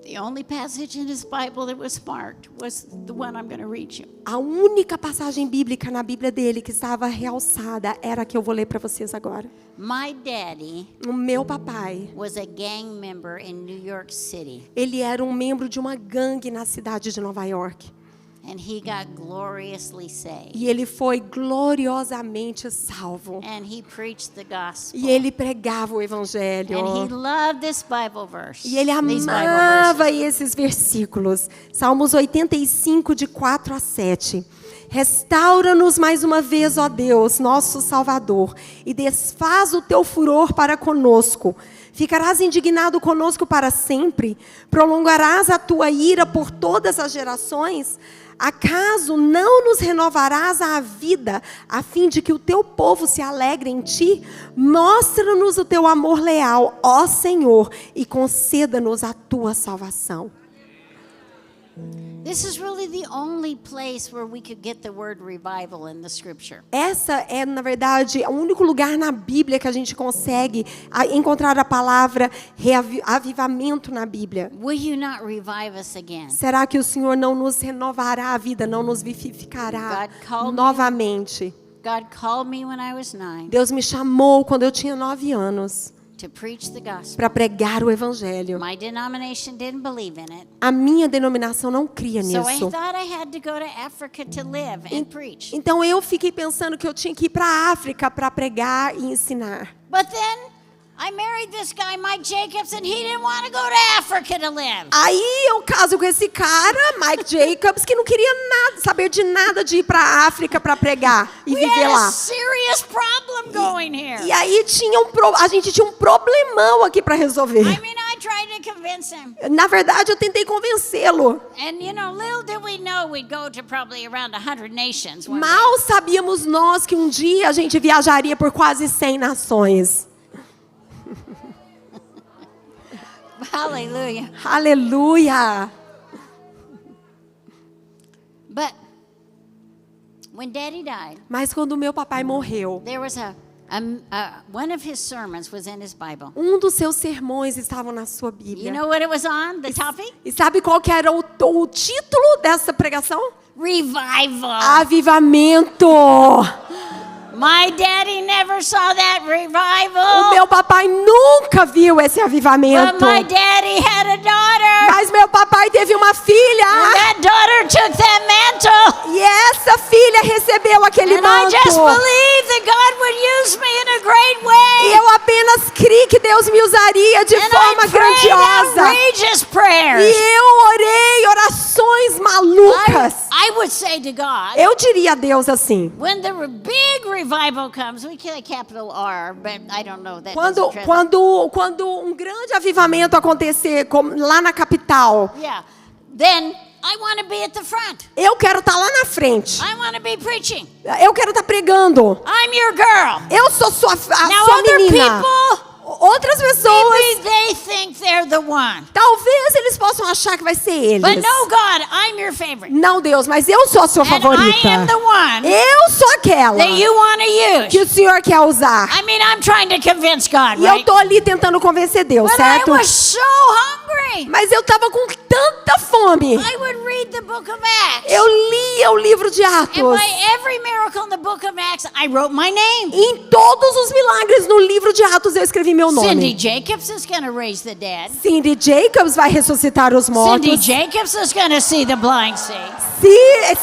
The only passage in his Bible that was marked was the one I'm going to read you.
A única passagem bíblica na Bíblia dele que estava realçada era a que eu vou ler para vocês agora.
My daddy
O meu papai,
was a gang member in New York City,
ele era um membro de uma gangue na cidade de Nova York.
and he got gloriously saved.
E ele foi gloriosamente salvo.
And he preached the gospel.
E ele pregava o evangelho.
And he loved this Bible verse.
E ele
these Bible
amava
verses.
esses versículos. Salmos 85, de 4 a 7. Restaura-nos mais uma vez, ó Deus, nosso Salvador, e desfaz o teu furor para conosco. Ficarás indignado conosco para sempre? Prolongarás a tua ira por todas as gerações? Acaso não nos renovarás a vida, a fim de que o teu povo se alegre em ti? Mostra-nos o teu amor leal, ó Senhor, e conceda-nos a tua salvação.
This is really the only place where we could get the word revival in the scripture.
Essa é, na verdade, o único lugar na Bíblia que a gente consegue encontrar a palavra avivamento na Bíblia.
Will you not revive us again?
Será que o Senhor não nos renovará a vida, não nos vivificará
God called me.
novamente?
God called me when I was 9
Deus me chamou quando eu tinha 9 anos
to preach the gospel.
para pregar o Evangelho.
My denomination didn't believe in it.
A minha denominação não cria
So I
nisso.
thought I had to go to Africa to live and preach.
Então eu fiquei pensando que eu tinha que ir para a África para pregar e ensinar.
But then I married this guy, Mike Jacobs, and he didn't want to go to Africa to live.
Aí eu caso com esse cara, Mike Jacobs, que não queria saber de nada de ir para a África para pregar e
We
viver
had a
lá.
serious problem going here.
E aí a gente tinha um problemão aqui para resolver.
I mean, I tried to convince him.
Na verdade, eu tentei convencê-lo.
And, you know, little did we know we'd go to probably around 100 nations one day.
Mal sabíamos nós que um dia a gente viajaria por quase 100 nações.
Hallelujah.
Aleluia!
But when Daddy died,
Mas quando meu papai morreu,
there was one of his sermons was in his Bible.
um dos seus sermões estava na sua
You
Bíblia.
know what it was on? The topic?
E sabe qual que era o título dessa pregação?
Revival.
Avivamento!
My daddy never saw that
O
revival.
meu papai nunca viu esse
But
avivamento.
my daddy had a daughter.
Mas meu papai teve uma filha.
And that daughter took that mantle.
E essa filha recebeu aquele
And I
manto.
just believe that God would use me in a great
E
way.
eu apenas criei que Deus me usaria de
And
forma
I prayed
grandiosa.
outrageous prayers.
E eu orei orações malucas.
I would say to God,
Eu diria a Deus assim.
when the big revival comes, we can capital R, but I don't know that.
Quando,
doesn't translate.
quando um grande avivamento acontecer lá na capital,
Yeah. Then I want to be at the front.
eu quero estar lá na frente.
I want to be preaching.
Eu quero estar pregando.
I'm your girl.
Eu sou a
Now
sua
other
menina.
people,
Outras pessoas,
maybe they think they're the one.
talvez eles possam achar que vai ser eles.
But no, God, I'm your favorite.
Não, Deus, mas eu sou a sua
And
favorita.
I am the one
Eu sou aquela
that you want to
que
use.
o Senhor quer usar.
I mean, I'm trying to convince God,
E eu
right?
tô ali tentando convencer Deus,
But I
certo?
was so hungry.
Mas eu tava com tanta fome.
I would read the book of Acts.
Eu lia o livro de
And
Atos.
by every miracle in the book of Acts, I wrote my name.
E em todos os milagres no livro de Atos eu escrevi meu
Cindy
nome.
Jacobs is going to raise the dead.
Cindy Jacobs vai ressuscitar os mortos.
Cindy Jacobs is going to see the blind see.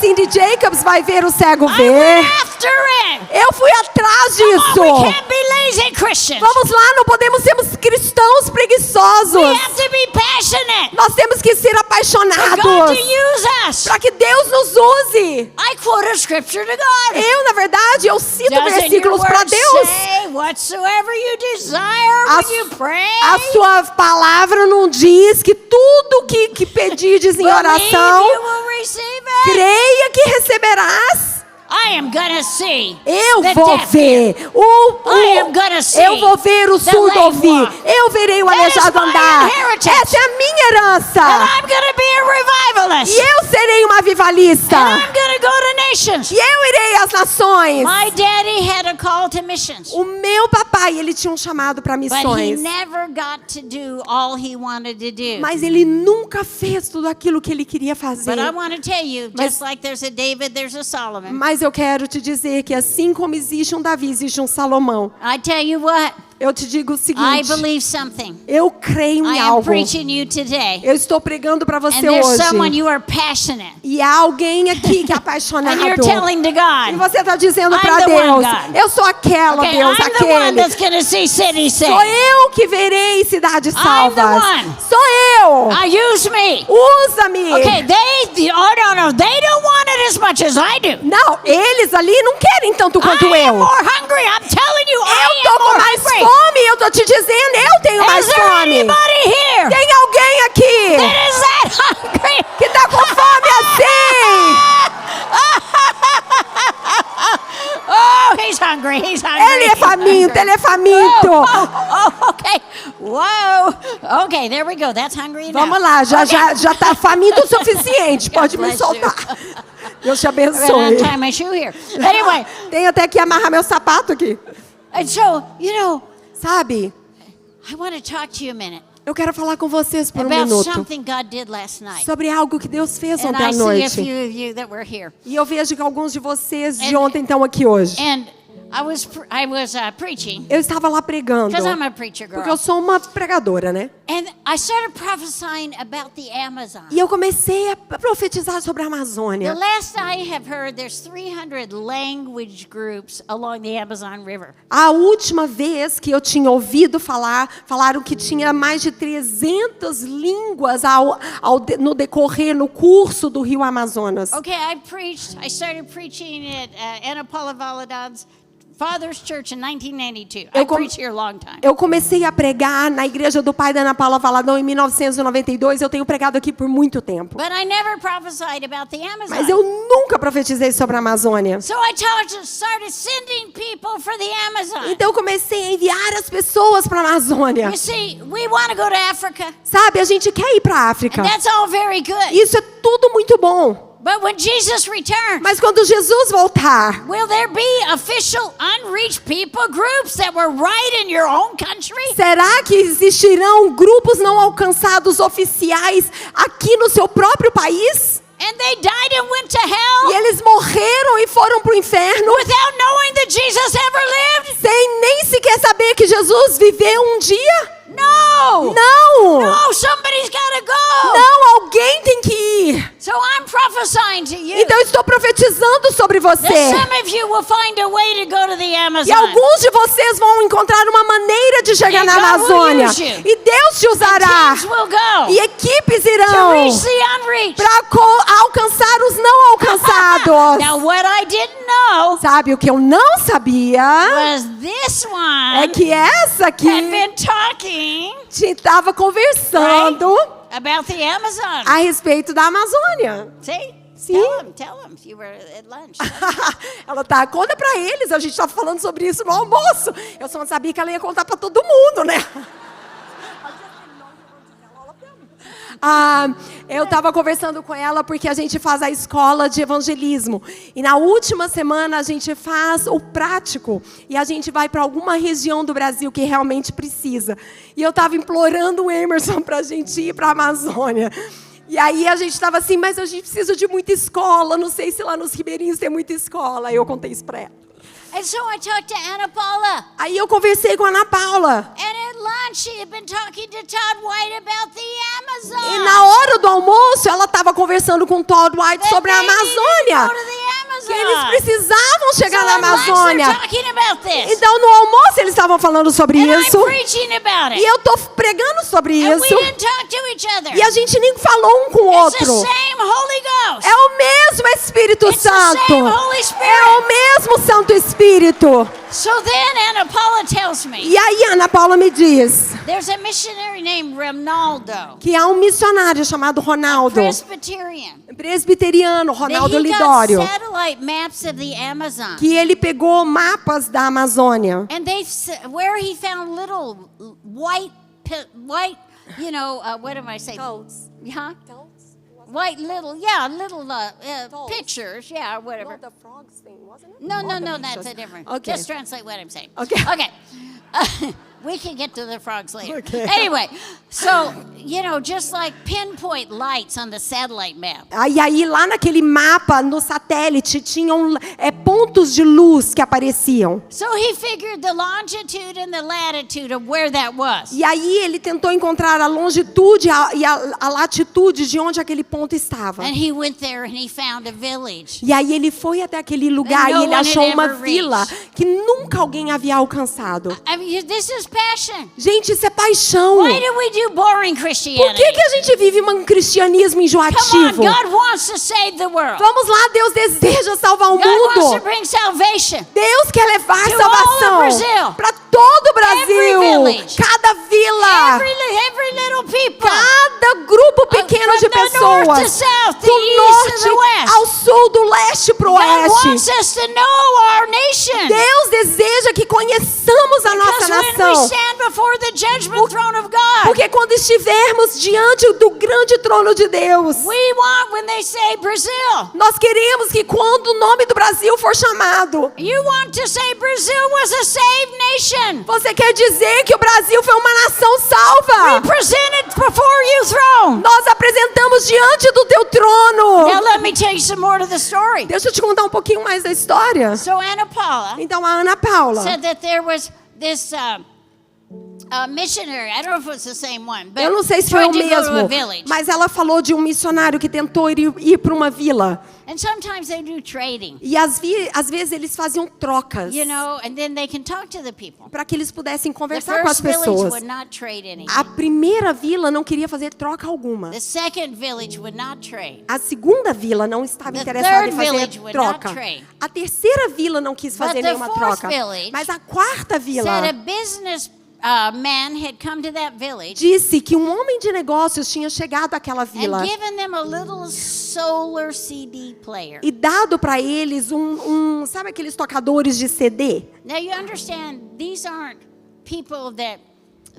Cindy Jacobs vai ver o cego
I
ver.
went after it.
Eu fui atrás
Come on,
disso.
we can't be lazy Christians.
Vamos lá, não podemos sermos cristãos preguiçosos.
We have to be passionate.
Nós temos que ser
For God
apaixonados
to use us.
para que Deus nos use.
I quote a scripture to God.
Eu, na verdade, eu cito
Doesn't your
versículos para
word
Deus.
say whatsoever you desire
A,
when you pray?
a sua palavra não diz que tudo que pedirdes em
Believe
oração,
you will receive it.
creia que receberás.
I am gonna see.
Eu
the
vou
deaf
ver
I am gonna see
eu vou ver o
the
surdo
lame
ouvir.
walk.
Eu verei o
That is
aleijado
my
andar.
inheritance.
Essa é a minha
And
herança.
I'm gonna be a revivalist.
E eu serei uma avivalista.
And I'm gonna go to nations.
E eu irei às nações.
My daddy had a call to missions.
O meu papai, ele tinha um chamado para
But he
missões.
never got to do all he wanted to do.
Mas ele nunca fez tudo aquilo que ele queria fazer.
But I want to tell you,
Mas-
just like there's a David, there's a Solomon.
Mas eu quero te dizer que assim como existe um Davi, existe um Salomão.
I tell you what,
Eu te digo o
I
seguinte.
believe something.
Eu creio
I
em
am
algo.
preaching you today.
Eu estou pregando para
And
você
there's someone
hoje.
you are passionate.
E há alguém aqui que é apaixonado.
And you're telling to
E
God,
você está dizendo
I'm
para
the
Deus,
one, God.
eu sou aquela,
okay,
Deus,
I'm the one
aquele.
that's going to see cities
Sou
saved.
eu que verei cidades
I'm
salvas.
the one.
Sou eu.
Use me.
Usa-me.
Okay, oh no, they don't want it as much as I do.
Não, eles ali não querem tanto quanto
I am
eu.
more hungry. I'm telling you,
Eu
I
tô
am
com
more
mais
hungry.
fome, eu tô te dizendo, eu tenho mais
Is there
fome.
anybody here
Tem alguém aqui
that is that hungry?
que tá com fome assim?
Oh, he's hungry. He's hungry.
Ele é faminto, ele é faminto.
Okay. Whoa. Okay, there we go. That's hungry enough.
Vamos lá, já tá faminto o suficiente. Pode me
bless
soltar. Deus te
I'm gonna
abençoe.
untie my shoe here. Anyway,
Tenho até que amarrar meu sapato aqui.
and so, you know,
Sabe?
I want to talk to you a minute
Eu quero falar com vocês por um
about
minuto
something God did last night.
sobre algo que Deus fez
And
ontem
I
à
see a
noite.
few of you that were here.
E eu vejo que alguns de vocês de
And-
ontem estão aqui hoje.
And I was preaching
Eu estava lá pregando.
because I'm a preacher girl.
Porque eu sou uma pregadora, né?
And I started prophesying about the Amazon.
E eu comecei a profetizar sobre a
The
Amazônia.
last I have heard, there's 300 language groups along the Amazon River.
A última vez que eu tinha ouvido falaram que tinha mais de 300 línguas no decorrer, no curso do Rio Amazonas.
Okay, I started preaching at Ana Paula Valada's Father's Church in 1992. I preached here a long time.
Eu comecei a pregar na igreja do pai da Ana Paula Valadão em 1992. Eu tenho pregado aqui por muito tempo.
But I never prophesied about the Amazon.
Mas eu nunca profetizei sobre a Amazônia.
So I started sending people for the Amazon.
Então eu comecei a enviar as pessoas para a Amazônia.
You see, we want to go to Africa.
Sabe, a gente quer ir para a África.
And that's all very good.
Isso é tudo muito bom.
But when Jesus returns,
Mas quando Jesus voltar,
will there be official unreached people groups that were right in your own country?
será que existirão grupos não alcançados oficiais aqui no seu próprio país?
And they died and went to
E
hell
eles morreram e foram para o inferno
without knowing that Jesus ever lived?
sem nem sequer saber que Jesus viveu um dia?
No!
Não!
No, somebody's got to go!
Não, alguém tem que
prophesying to you
Então eu estou profetizando sobre
that
você.
some of you will find a way to go to the
E
Amazon.
alguns de vocês vão encontrar uma maneira de chegar
And
na
God will
Amazônia.
use you.
E Deus te usará.
Teams will go
E equipes
to
irão
reach the unreached.
para alcançar os não alcançados.
Now, what I didn't know
Sabe o que eu não sabia?
was this one
É que essa aqui
had been talking
estava conversando
about the Amazon.
a respeito da Amazônia.
See?
Sim.
Tell them you were at lunch.
Ela tá, conta pra eles, a gente tá falando sobre isso no almoço. Eu só não sabia que ela ia contar pra todo mundo, né? Eu estava conversando com ela porque a gente faz a escola de evangelismo. E na última semana a gente faz o prático. E a gente vai para alguma região do Brasil que realmente precisa. E eu estava implorando o Emerson para a gente ir para a Amazônia. E aí a gente estava assim, mas a gente precisa de muita escola. Não sei se lá nos Ribeirinhos tem muita escola. Aí eu contei isso para ela.
And so I talked to Anna Paula.
Aí eu conversei com a Ana Paula.
And at lunch, she had been talking to Todd White about the Amazon.
E na hora do almoço, ela estava conversando com Todd White sobre a
That they needed to
Amazônia.
go to the Amazon.
Que eles precisavam chegar
So
na
at lunch,
Amazônia.
they're talking about this.
Então, no almoço, eles estavam falando sobre
And
isso.
I'm preaching about
E
it.
eu tô pregando sobre
And we
isso.
didn't talk to each other.
E a gente nem falou um com o
It's the
outro.
same Holy Ghost.
É o mesmo Espírito
It's the
Santo.
same Holy Spirit.
É o mesmo Santo Espírito.
So then Anna Paula tells me
E aí, Ana Paula me diz
there's a missionary named Ronaldo,
que há um missionário chamado Ronaldo,
Presbyterian.
presbiteriano,
That
Ronaldo
he got
Lidório,
satellite maps of the Amazon.
que ele pegou mapas da Amazônia.
And where he found little white, what am I saying?
Toads.
Huh? White little pictures, whatever.
the frogs thing, wasn't it?
No, that's a different.
Okay.
Just translate what I'm saying.
Okay.
We can get to the frogs later.
Okay.
Anyway, so, just like pinpoint lights on the satellite map.
Aí lá naquele mapa, no satélite, tinham pontos de luz que apareciam.
So he figured the longitude and the latitude of where that was.
E aí ele tentou encontrar a longitude e a latitude de onde aquele ponto estava.
And he went there and he found a village.
E aí ele foi até aquele lugar
That no
e ele
one
achou
had
uma
ever
vila
reached.
que nunca alguém havia alcançado.
I mean, this is passion.
Gente, isso é paixão.
Why do we do boring
Por
Christianity?
que a gente vive um cristianismo
Come on,
enjoativo?
God wants to save the world.
Vamos lá, Deus deseja salvar o
God wants to
mundo.
bring salvation.
Deus quer levar
To all
salvação
of Brazil.
para todo o Brasil.
Every village.
Cada vila.
Every little people.
Cada grupo pequeno de
From the north to
pessoas.
south, the
Do
east to
norte
the west.
ao sul, do leste para o
God wants
oeste.
us to know our nation.
Deus deseja que conheçamos a nossa
Because when we
nação.
stand before the judgment throne of God,
Porque quando estivermos diante do grande trono de Deus,
we want when they say Brazil,
nós queremos que quando o nome do Brasil for chamado,
you want to say Brazil was a saved nation.
você quer dizer que o Brasil foi uma nação salva.
Presented before you throne.
Nós apresentamos diante do teu trono.
Now let me tell you some more to the story.
Deixa eu te contar um pouquinho mais da história.
So Anna Paula
Então a Ana Paula,
said that there was this missionary. I don't know if it's the same one, but
eu não sei se foi o
tried to go to a
mesmo,
village.
mas ela falou de um missionário que tentou ir para uma vila.
And sometimes they do trading,
E às vezes eles faziam trocas
and then they can talk to the people.
para que eles pudessem
The
conversar com as
first village
pessoas.
would not trade anything.
A primeira vila não queria fazer troca alguma.
The second village would not trade.
A segunda vila não estava
The
interessada em
third
fazer
village would not
troca.
trade.
A terceira vila não quis fazer
But the
nenhuma
fourth
troca.
village
Mas a quarta vila
Said a business man had come to that village
disse que um homem de negócios tinha chegado àquela vila
and given them a little solar CD player.
e dado para eles sabe aqueles tocadores de CD?
Now you understand, these aren't people that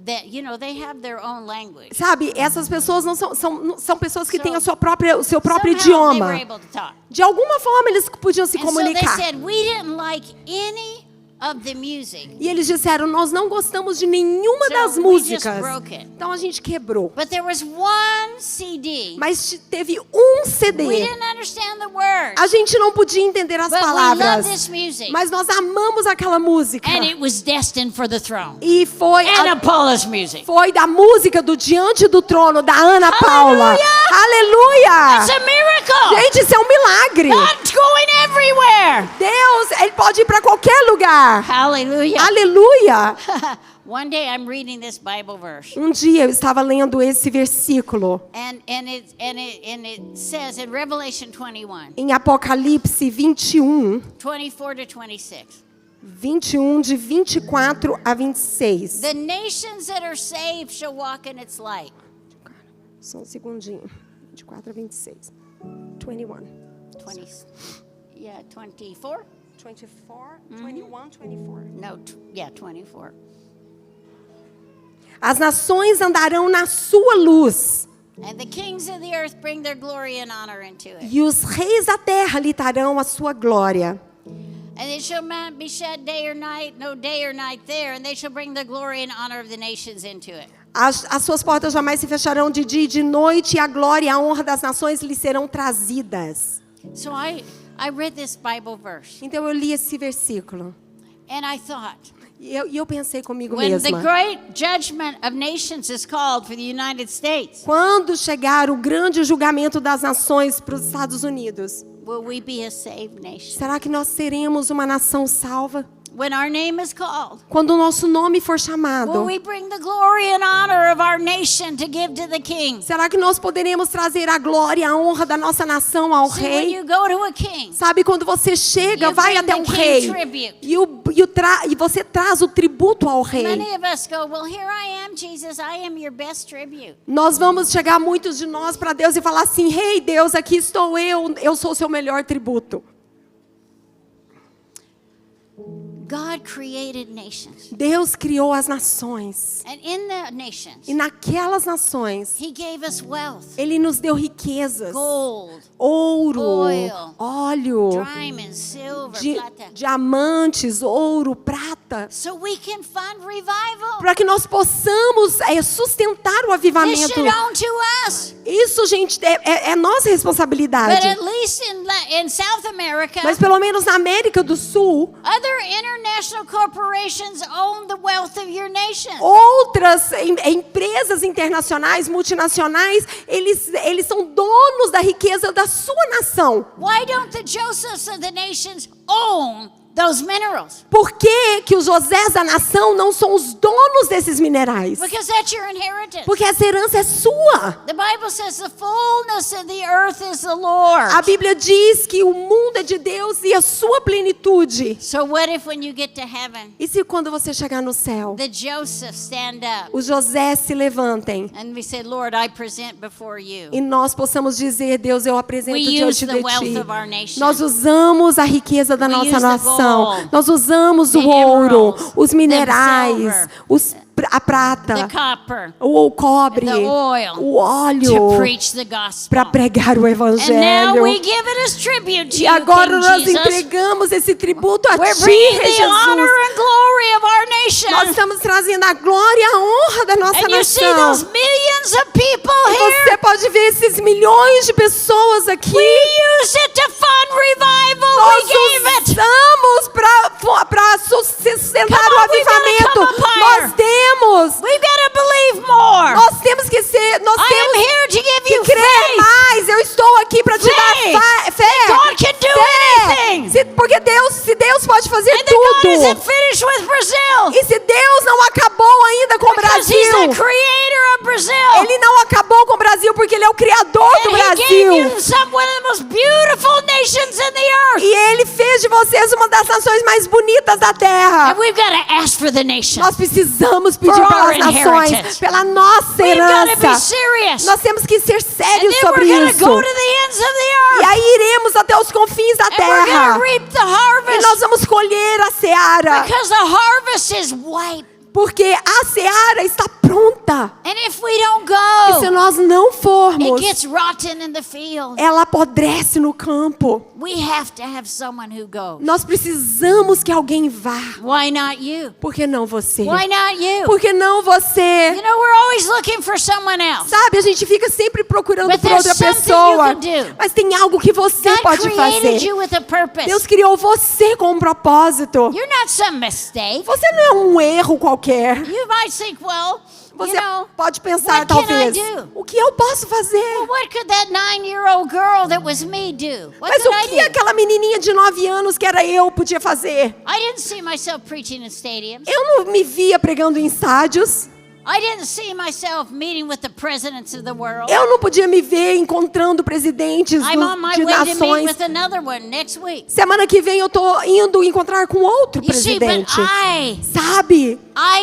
they have their own language.
Sabe, essas pessoas não são pessoas que
So,
têm o seu próprio
Somehow they
idioma.
were able to talk.
De alguma forma eles podiam se
And so they
comunicar.
said, we didn't like any of the music.
E eles disseram, nós não gostamos de nenhuma
So
das
we
músicas.
just broke it.
Então a gente quebrou.
But there was one CD.
Mas teve um
We
CD.
didn't understand the words.
A gente não podia entender as
But we
palavras.
loved this music.
Mas nós amamos aquela música.
And it was destined for the throne.
E foi
Anna Paula's music.
foi da música do Diante do Trono, da Ana Paula. Aleluia!
It's a miracle.
Gente, isso é um milagre.
God's going everywhere.
Deus, Ele pode ir para qualquer lugar.
Hallelujah.
Aleluia!
One day I'm reading this Bible verse.
Um dia eu estava lendo esse versículo
And it says in Revelation 21,
em Apocalipse 21,
24 to 26.
21 de 24 a 26.
The nations that are saved shall walk in its light.
Só um segundinho. 24 a 26. 21.
20, yeah, 24?
24, 21, 24.
No, 24.
As nações andarão na sua luz,
And the kings of the earth bring their glory and honor into it.
e os reis da terra lhe darão a sua glória.
And it shall not be shed day or night, no day or night there, and they shall bring the glory and honor of the nations into it.
As suas portas jamais se fecharão de dia e de noite, e a glória e a honra das nações lhe serão trazidas.
So I read this Bible verse,
Então eu li esse versículo,
and I thought,
e eu pensei comigo
when the
mesma.
great judgment of nations is called for the United States,
Quando chegar o grande julgamento das nações para os Estados Unidos,
will we be a saved nation?
será que nós seremos uma nação salva?
When our name is called,
Quando o nosso nome for
will
chamado,
we bring the glory and honor of our nation to give to the king?
será que nós poderemos trazer a glória e a honra da nossa nação ao
See, when
rei?
you go to a king,
Sabe, quando você chega,
You
vai
bring
até
the
um
king
rei
tribute.
e você traz o tributo ao rei.
many of us go, well, here I am, Jesus, I am your best tribute.
Nós vamos chegar, muitos de nós, para Deus e falar assim: Rei Deus, aqui estou eu sou o seu melhor tributo.
God created nations.
Deus criou as nações.
And in the nations,
E naquelas nações,
He gave us wealth,
Ele nos deu riquezas.
gold,
Ouro,
Oil.
óleo,
diamonds, silver,
di-
plata,
diamantes, ouro, prata.
so we can fund revival.
Para que nós possamos sustentar o
This
avivamento.
should own to us.
Isso, gente, é nossa
But
responsabilidade.
at least in South America,
Mas pelo menos na América do Sul,
other international corporations own the wealth of your nation.
outras empresas internacionais, multinacionais, eles são donos da riqueza da sua nação.
Why don't the Josephs of the nations own those minerals?
Por que os Josés da nação não são os donos desses minerais?
Because that's your inheritance.
Porque essa herança é sua.
The Bible says the fullness of the earth is the Lord.
A Bíblia diz que o mundo é de Deus e a sua plenitude.
So what if when you get to heaven,
E se quando você chegar no céu,
the Josephs stand up
os José se levantem
and we say, Lord, I present before you.
e nós possamos dizer: Deus, eu apresento
We
diante
use
de
the wealth
ti.
of our nation.
Nós usamos a riqueza da
We
nossa
use the
nação.
gold,
Nós usamos
the
o ouro,
emeralds,
os
the
minerais,
silver,
a prata,
the copper,
o cobre,
the oil,
o óleo,
to preach the
para
gospel.
pregar o
And now
evangelho.
we give it as tribute to
E
you,
agora
King
nós
Jesus.
entregamos esse tributo a
We're
ti,
bringing
Rei
the honor
Jesus.
and glory of our nation.
Nós estamos trazendo a glória e a honra da nossa
And you see
nação.
those millions of people
E
here?
você pode ver esses milhões de pessoas aqui.
We use it to fund revival.
Nós
We gave it.
usamos para sustentar
Come
o
on, we gotta
avivamento.
come up higher.
Nós demos.
We've got to believe more.
Nós temos que ser. Nós
I am
temos
here to give
que
you
crer
faith.
mais. Eu estou aqui para te
Faith.
dar fé.
God can do anything.
Porque se Deus pode fazer
And that God isn't
tudo.
finished with Brazil.
E se Deus não acabou ainda com o
Because He's the
Brasil,
creator of Brazil.
Ele não acabou com o Brasil porque Ele é o criador do
And He gave
Brasil.
you one of the most beautiful nations in the earth.
E Ele fez de vocês uma das nações mais bonitas da terra.
And we've got to ask for the nation.
Nós precisamos pedir
For
pelas
our
nações,
inheritance.
pela nossa
We've got to be
herança.
serious.
Nós temos que ser
And
sérios
then
sobre
we're going to
isso.
go to the ends of the
E
earth.
aí iremos até os confins da
And we're
terra.
going to reap the
E nós
harvest.
vamos colher a seara.
Because the harvest is white
Porque a seara está pronta.
And if we don't
E se
go,
nós não
it
formos,
gets rotten in the field.
ela apodrece no campo.
We have to have someone who goes.
Nós precisamos que alguém vá.
Why not you?
Por que não você?
Why not you?
Por que não você?
You know, we're always looking for someone else.
Sabe, a gente fica sempre procurando
But
por outra
there's something
pessoa.
you can do.
Mas tem algo que você
God
pode
created
fazer.
you with a purpose.
Deus criou você com um propósito.
You're not some mistake.
Você não é um erro qualquer.
You might think, well, you
Você
know,
pode pensar,
what can I
talvez,
do?
o que eu posso fazer?
well, what could that 9-year-old girl that was me do? What
Mas
could
o
I
que
do?
aquela menininha de 9 anos que era eu podia fazer?
I didn't see myself preaching in stadiums.
Eu não me via pregando em estádios.
I didn't see myself meeting with the presidents of the world.
Eu não podia me ver encontrando presidentes
I'm on my
de
way to meet
nações.
with another one next week.
Semana que vem eu tô indo encontrar com outro
You see, but
presidente.
I
Sabe?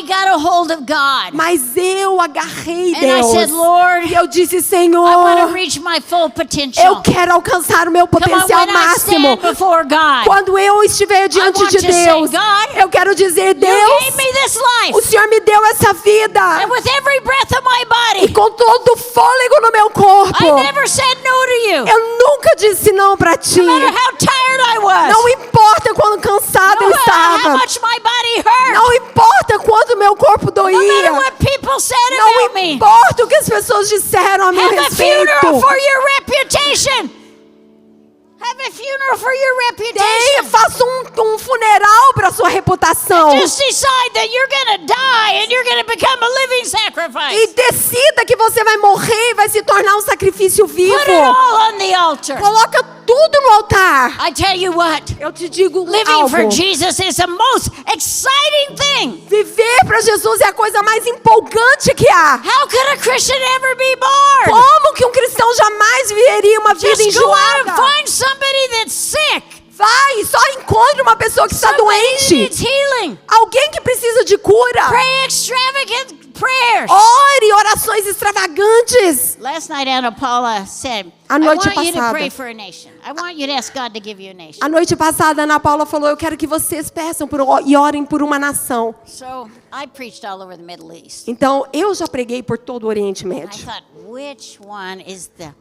got a hold of God.
Mas eu agarrei
And I
Deus.
said, Lord,
E eu disse,
I want
Senhor,
to reach my full potential.
eu quero alcançar o meu
Come on,
potencial
when I
máximo.
stand before God,
Quando eu estiver diante
want
de
to say,
Deus,
God,
eu quero dizer,
you
Deus,
gave me this
o
life.
Senhor me deu essa vida.
And with every breath of my
E
body,
com todo o fôlego no meu corpo,
I never said no to you.
eu nunca disse não para ti.
No matter how tired I was.
Não importa quão cansada eu
No matter how
estava.
much my body hurt.
Não importa quanto meu corpo
No matter
doía.
what people said
Não
about me.
importa o que as pessoas disseram a meu
Have a funeral
respeito.
for your reputation. Have a funeral for your reputation.
Faça um funeral para sua reputação.
Just decide that you're going to die and you're going to become a living sacrifice.
E decida que você vai morrer e vai se tornar um sacrifício vivo.
Put it all on the altar.
Coloca tudo no altar.
I tell you what,
Eu te digo
living for
algo.
Jesus is the most exciting thing.
Viver para Jesus é a coisa mais empolgante que há.
How could a Christian ever be bored?
Como que um cristão jamais viveria uma vida
Just go out and
enjoada?
find somebody that's sick.
Vai, só encontre uma pessoa que está
Somebody
doente.
needs healing.
Alguém que precisa de cura.
Pray extravagant prayers.
Ore orações extravagantes.
Last night, Anna Paula said,
A
I
noite
want you to
passada.
pray for a nation. I want you to ask God to give you a nation.
A noite passada, Ana Paula falou, eu quero que vocês peçam e orem por uma nação.
So I preached all over the Middle East.
Então, eu já preguei por todo o Oriente
I
Médio.
thought, which one is the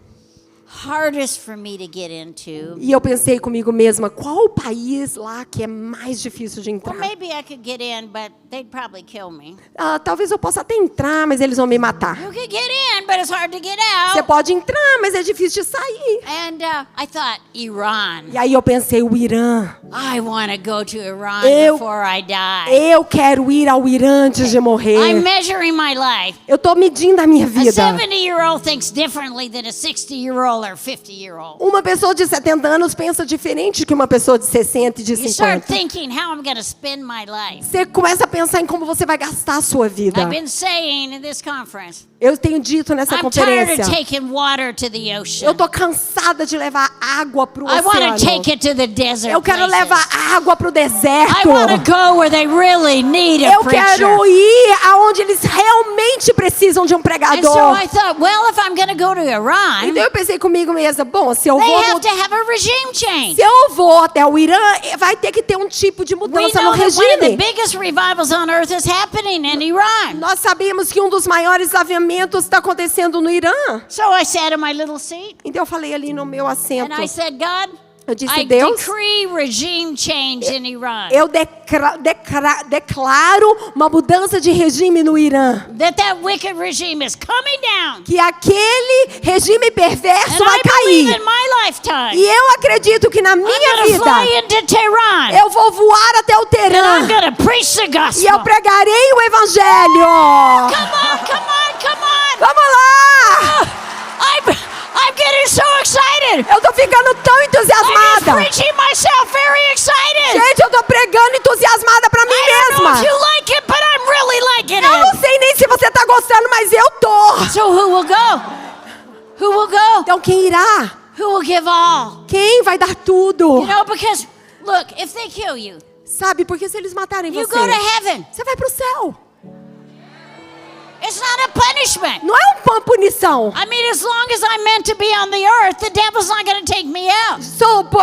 hardest for me to get into?
E eu pensei comigo mesma, qual o país lá que é mais difícil de
Well,
entrar?
maybe I could get in, but they'd probably kill me.
Talvez eu possa até entrar, mas eles vão me matar.
You could get in, but it's hard to get
Você
out.
pode entrar, mas é difícil de sair.
And I thought, Iran.
E aí eu pensei, o Irã.
I want to go to Iran
Eu-
before I die.
Eu quero ir ao Irã antes de
I'm
morrer.
measuring my life.
Eu tô medindo a minha
A
vida.
70-year-old thinks differently than a 60-year-old or 50-year-old.
Uma pessoa de 70 anos pensa diferente que uma pessoa de 60 e de
You start
50.
thinking how I'm going to spend my life.
Você começa a pensar em como você vai gastar a sua vida.
I've been saying in this conference,
Eu tenho dito nessa
I'm tired
conferência.
of taking water to the
Eu
ocean.
tô cansada de levar água pro
I want to
oceano.
take it to the desert
Eu quero
places.
levar água pro
I
deserto.
want to go where they really need a
Eu
preacher.
quero ir aonde eles realmente precisam de um
And so
pregador.
I thought, well, if I'm going to go to Iran,
Então eu pensei comigo mesma, bom, se eu
they
vou
have to have a regime change.
se eu vou até o Irã, vai ter que ter um tipo de
We
mudança
know
no
that one of the
regime.
biggest revivals on earth is happening in Iran.
Nós sabemos que um dos maiores avivamentos está acontecendo no Irã.
So I sat in my little seat
Então eu falei ali no meu assento.
and I said, God,
Eu disse,
I
Deus,
decree regime change in Iran.
eu declaro uma mudança de regime no Irã.
That wicked regime is coming down.
Que aquele regime perverso
And
vai
I believe
cair.
in my lifetime,
E eu acredito que na
I'm
minha
going to
vida,
fly into Tehran.
eu vou voar até o
And
Teherã.
I'm going to preach the
E eu
gospel.
pregarei o evangelho.
Come on, come on, come on.
Vamos lá!
I'm getting so excited.
Eu tô ficando tão
I'm just
entusiasmada.
preaching myself very excited.
Gente, eu tô pregando entusiasmada pra mim
I don't know if
mesma.
you like it, but I'm really liking
Eu não
it.
sei nem se você tá gostando, mas eu tô.
So who will go? Who will go?
Então quem irá?
Who will give all?
Quem vai dar tudo?
You know, because look, if they kill you,
Sabe, porque se eles matarem
you
você,
go to heaven.
você vai pro céu.
It's not a punishment.
Não é uma punição.
I mean, as long as I'm meant to be on the earth, the devil's not going to take me out.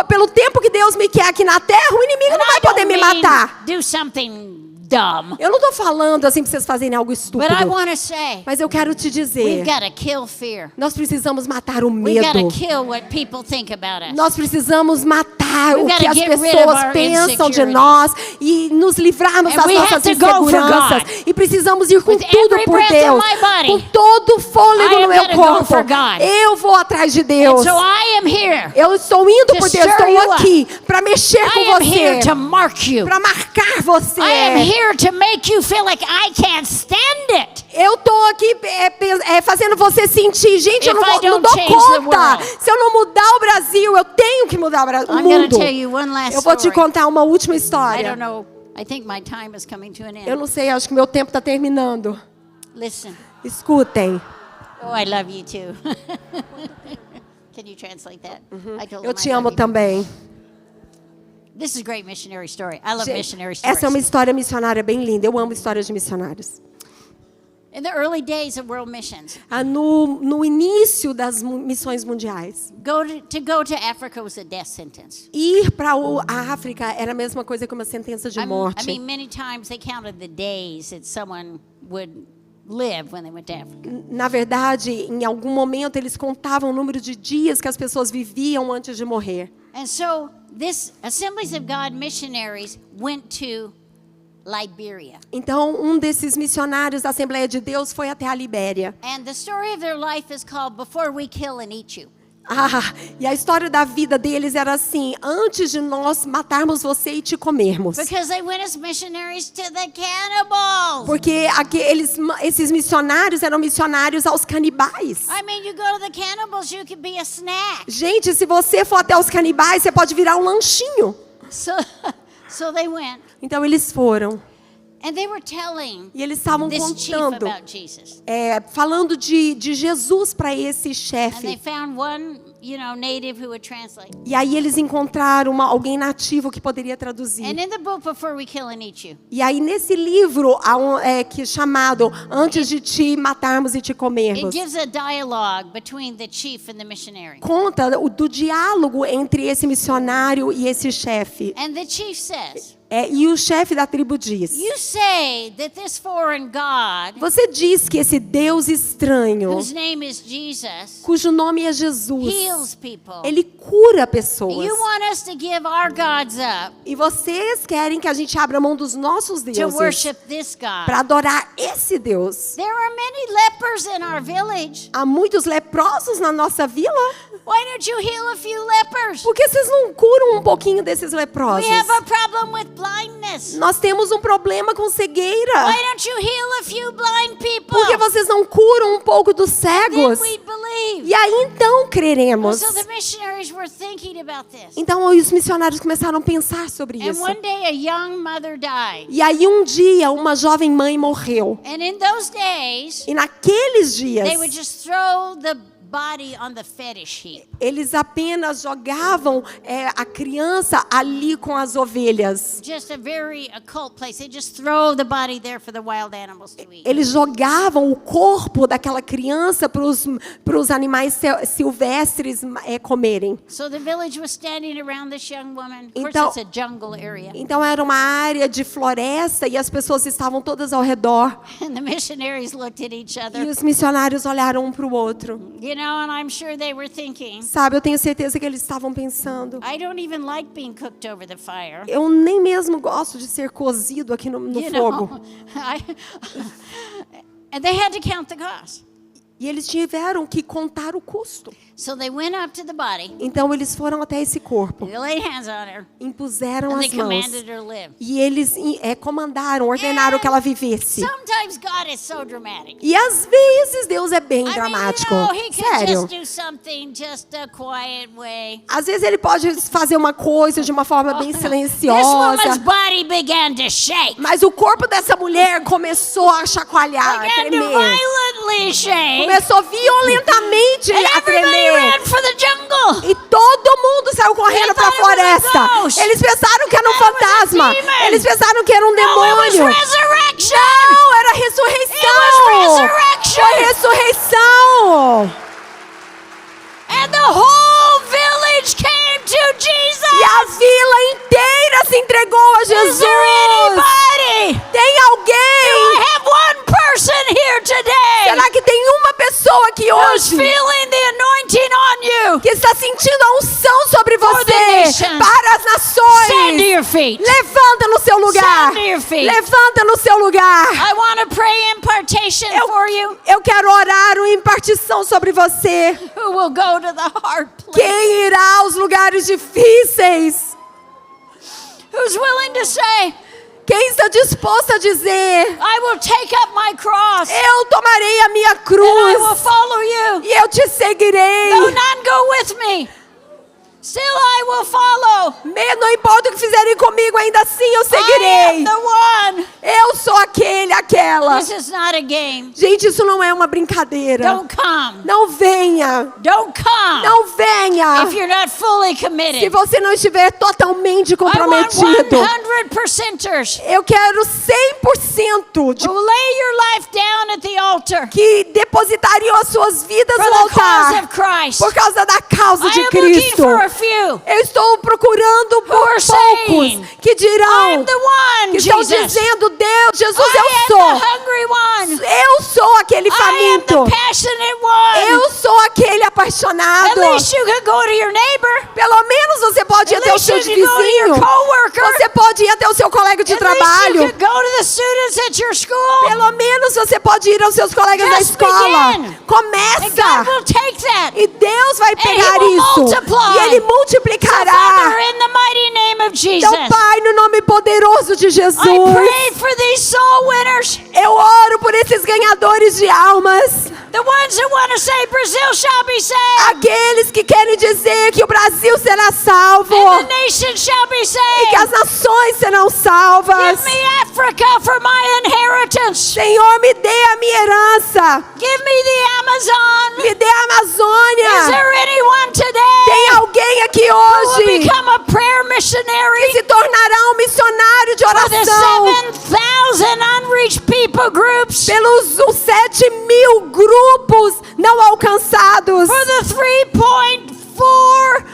Pelo tempo que Deus me quer aqui na terra, o inimigo
And
não vai
I don't
poder me
mean
matar.
do something dumb.
Eu não tô falando assim pra vocês fazerem algo
But
estúpido.
I want to say,
Mas eu quero te
we've
dizer,
got to kill fear.
nós precisamos matar o
We've got to
medo.
kill what people think about us.
Nós precisamos matar o
We've
que
gotta
as
get rid of
pessoas
our
pensam de
insecurities.
nós e nos livrarmos
And
das
we
nossas
have to go for
inseguranças.
God.
E precisamos ir com
With
tudo
every
por
breath
Deus.
of my body,
Com todo o fôlego
I
no
am
meu
gonna go
corpo.
for God.
Eu vou atrás de Deus.
And so I am here.
Eu estou indo
to
por Deus.
stir you
Estou aqui para mexer
I
com
am here
você.
to mark you.
Para marcar você.
I am here to make you feel like I can't stand it.
Eu tô aqui fazendo você sentir, gente, eu
If
não,
I
não
don't
dou
change the
conta.
world.
Se eu não mudar o Brasil, eu tenho que mudar o
I'm going to
mundo.
tell you one last
Eu vou te
story.
contar uma última
I
história.
don't know. I think my time is coming to an
Eu
end.
não sei, acho que meu tempo está terminando.
Listen.
Escutem.
Oh, I love you too. Can you translate that? I told
Eu
him
te
I
amo
love you.
também.
This is a great missionary story. I love
Gente,
missionary stories.
essa é uma história missionária bem linda. Eu amo histórias de missionários.
In the early days of world missions,
No início das missões mundiais,
to go to Africa was a death sentence.
ir para a África era a mesma coisa que uma sentença de
I
morte.
mean, many times they counted the days that someone would live when they went to Africa.
Na verdade, em algum momento eles contavam o número de dias que as pessoas viviam antes de morrer.
And so this Assemblies of God missionaries went to Liberia.
Então, um desses missionários da Assembleia de Deus foi até a Libéria.
And the story of their life is called Before We Kill and Eat You.
E a história da vida deles era assim: antes de nós matarmos você e te comermos.
Because they went as missionaries to the cannibals.
Porque esses missionários eram missionários aos canibais.
I mean, you go to the cannibals, you could be a snack.
Gente, se você for até os canibais, você pode virar um lanchinho.
So they went.
Então eles foram.
And they were telling
E eles estavam
this chief
contando,
about Jesus.
falando de Jesus para esse
And they
chefe.
found one, native who would translate.
E aí eles encontraram alguém nativo que poderia traduzir.
And in the book Before We Kill and Eat You,
E aí nesse livro que é chamado Antes de te matarmos e te
it
comermos,
gives a dialogue between the chief and the missionary.
conta do diálogo entre esse missionário e esse chefe.
And the chief says,
E o chefe da tribo diz:
you say that this foreign God,
você diz que esse Deus estranho,
whose name is Jesus,
cujo nome é Jesus,
heals people.
ele cura pessoas.
You want us to give our gods up
E vocês querem que a gente abra mão dos nossos
to
deuses
worship this God.
para adorar esse Deus.
There are many lepers in our village.
Há muitos leprosos na nossa vila.
Why don't you heal a few lepers?
Por que vocês não curam um pouquinho desses leprosos?
We have a problem with blindness.
Nós temos um problema com cegueira.
Why don't you heal a few blind people?
Por que vocês não curam um pouco dos
Then
cegos?
we believe.
E aí então creremos.
So the missionaries were thinking about this.
Então os missionários começaram a pensar sobre
And
isso.
one day a young mother died.
E aí um dia uma jovem mãe morreu.
And in those days,
E naqueles dias
they would just throw the body on the fetish heap.
eles apenas jogavam a criança ali com as ovelhas.
Just a very occult place. They just throw the body there for the wild animals to eat.
Eles jogavam o corpo daquela criança para os animais silvestres comerem.
So the village was standing around this young woman. Of
Então-
course, it's a jungle area.
Então era uma área de floresta e as pessoas estavam todas ao redor.
And the missionaries looked at each
E
other.
os missionários olharam um para o outro.
And I'm sure they were thinking,
Sabe, eu tenho certeza que eles estavam pensando:
I don't even like being cooked over the fire.
eu nem mesmo gosto de ser cozido aqui no fogo.
And they had to count the cost.
E eles tiveram que contar o custo.
So they went up to the body.
Então eles foram até esse corpo,
They laid hands on her.
impuseram
And they
as mãos
commanded her to live.
e eles comandaram, ordenaram que ela vivesse.
Sometimes God is so dramatic.
E às vezes Deus é bem
I
dramático.
mean, he could
Sério.
just do something just a quiet way.
Às vezes ele pode fazer uma coisa de uma forma bem
This
silenciosa.
woman's body began to shake.
Mas o corpo dessa mulher começou a chacoalhar, a
Began to
tremer.
violently shake.
Começou violentamente
And
a
everybody
tremer.
ran for the jungle.
E todo mundo saiu correndo para a
thought it was a
floresta.
ghost.
Eles pensaram que era um
It was a
fantasma.
demon.
Eles pensaram que era um
No, it was
demônio.
resurrection.
Não, era ressurreição.
It was resurrection.
Foi ressurreição.
And the whole village came to Jesus.
E a vila inteira se entregou a
Is there
Jesus.
anybody
Tem aqui
who's
hoje
feeling the anointing on you,
que está sentindo a unção sobre
For the
você
nations.
para as
stand to
nações,
your feet.
levanta no seu lugar.
Stand to your feet.
Levanta no seu lugar.
I want to pray impartation for you.
Eu quero orar uma impartição sobre você.
Who will go to the hard place?
Quem irá aos lugares difíceis?
Who's willing to say,
Quem está disposto a dizer:
I will take up my cross
eu tomarei a minha
and I will
cruz
follow you.
e eu te seguirei.
Though none go with me, still I will follow.
Não importa o que fizerem comigo, ainda assim eu
I am
seguirei.
the one.
Eu sou aquele, aquela.
This is not a game.
Gente, isso não é uma brincadeira.
Don't come.
Não venha.
Don't come
Não venha.
if you're not fully
Se
committed.
você não estiver totalmente
I want
comprometido.
100%ers
Eu quero 100% de
who lay your life down at the altar
que depositariam as suas vidas
for
no
the cause
altar
of Christ.
por causa da causa
I
de
am looking
Cristo.
for a few.
Eu estou procurando por
are
poucos
saying,
que dirão,
I'm the one,
que estão
Jesus.
dizendo: Deus, Jesus,
I
eu
am the
sou.
hungry one.
Eu sou aquele
I am
faminto.
the passionate one.
Eu sou aquele
At
apaixonado.
least you can go to your neighbor.
Pelo menos você pode ir
At
até o
least
seu
you can go to your
vizinho.
coworker.
Você pode ir até o seu colega de
At least
trabalho.
you can go to the students at your school.
Pelo menos você pode ir aos seus colegas da
Just
escola.
begin. And God
Começa.
will take that.
E Deus vai pegar
He will
isso.
multiply.
E Ele
So,
multiplicará.
Father, in the mighty name of Jesus,
Então, Pai, no nome poderoso de Jesus,
I pray for these soul winners,
eu oro por esses ganhadores de almas.
the ones that want to say Brazil shall be saved,
Aqueles que querem dizer que o Brasil será salvo.
and the nation shall be
E que
saved.
as nações serão salvas.
Give me Africa for my inheritance.
Senhor, me dê a minha herança.
Give me the Amazon.
Me dê a
Is
Amazônia.
there anyone today
Tem alguém aqui
who will
hoje
become a prayer
que
missionary
se tornará um missionário de
for the
oração
7,000 unreached people groups,
pelos os 7.000 grupos não alcançados,
for the 3.4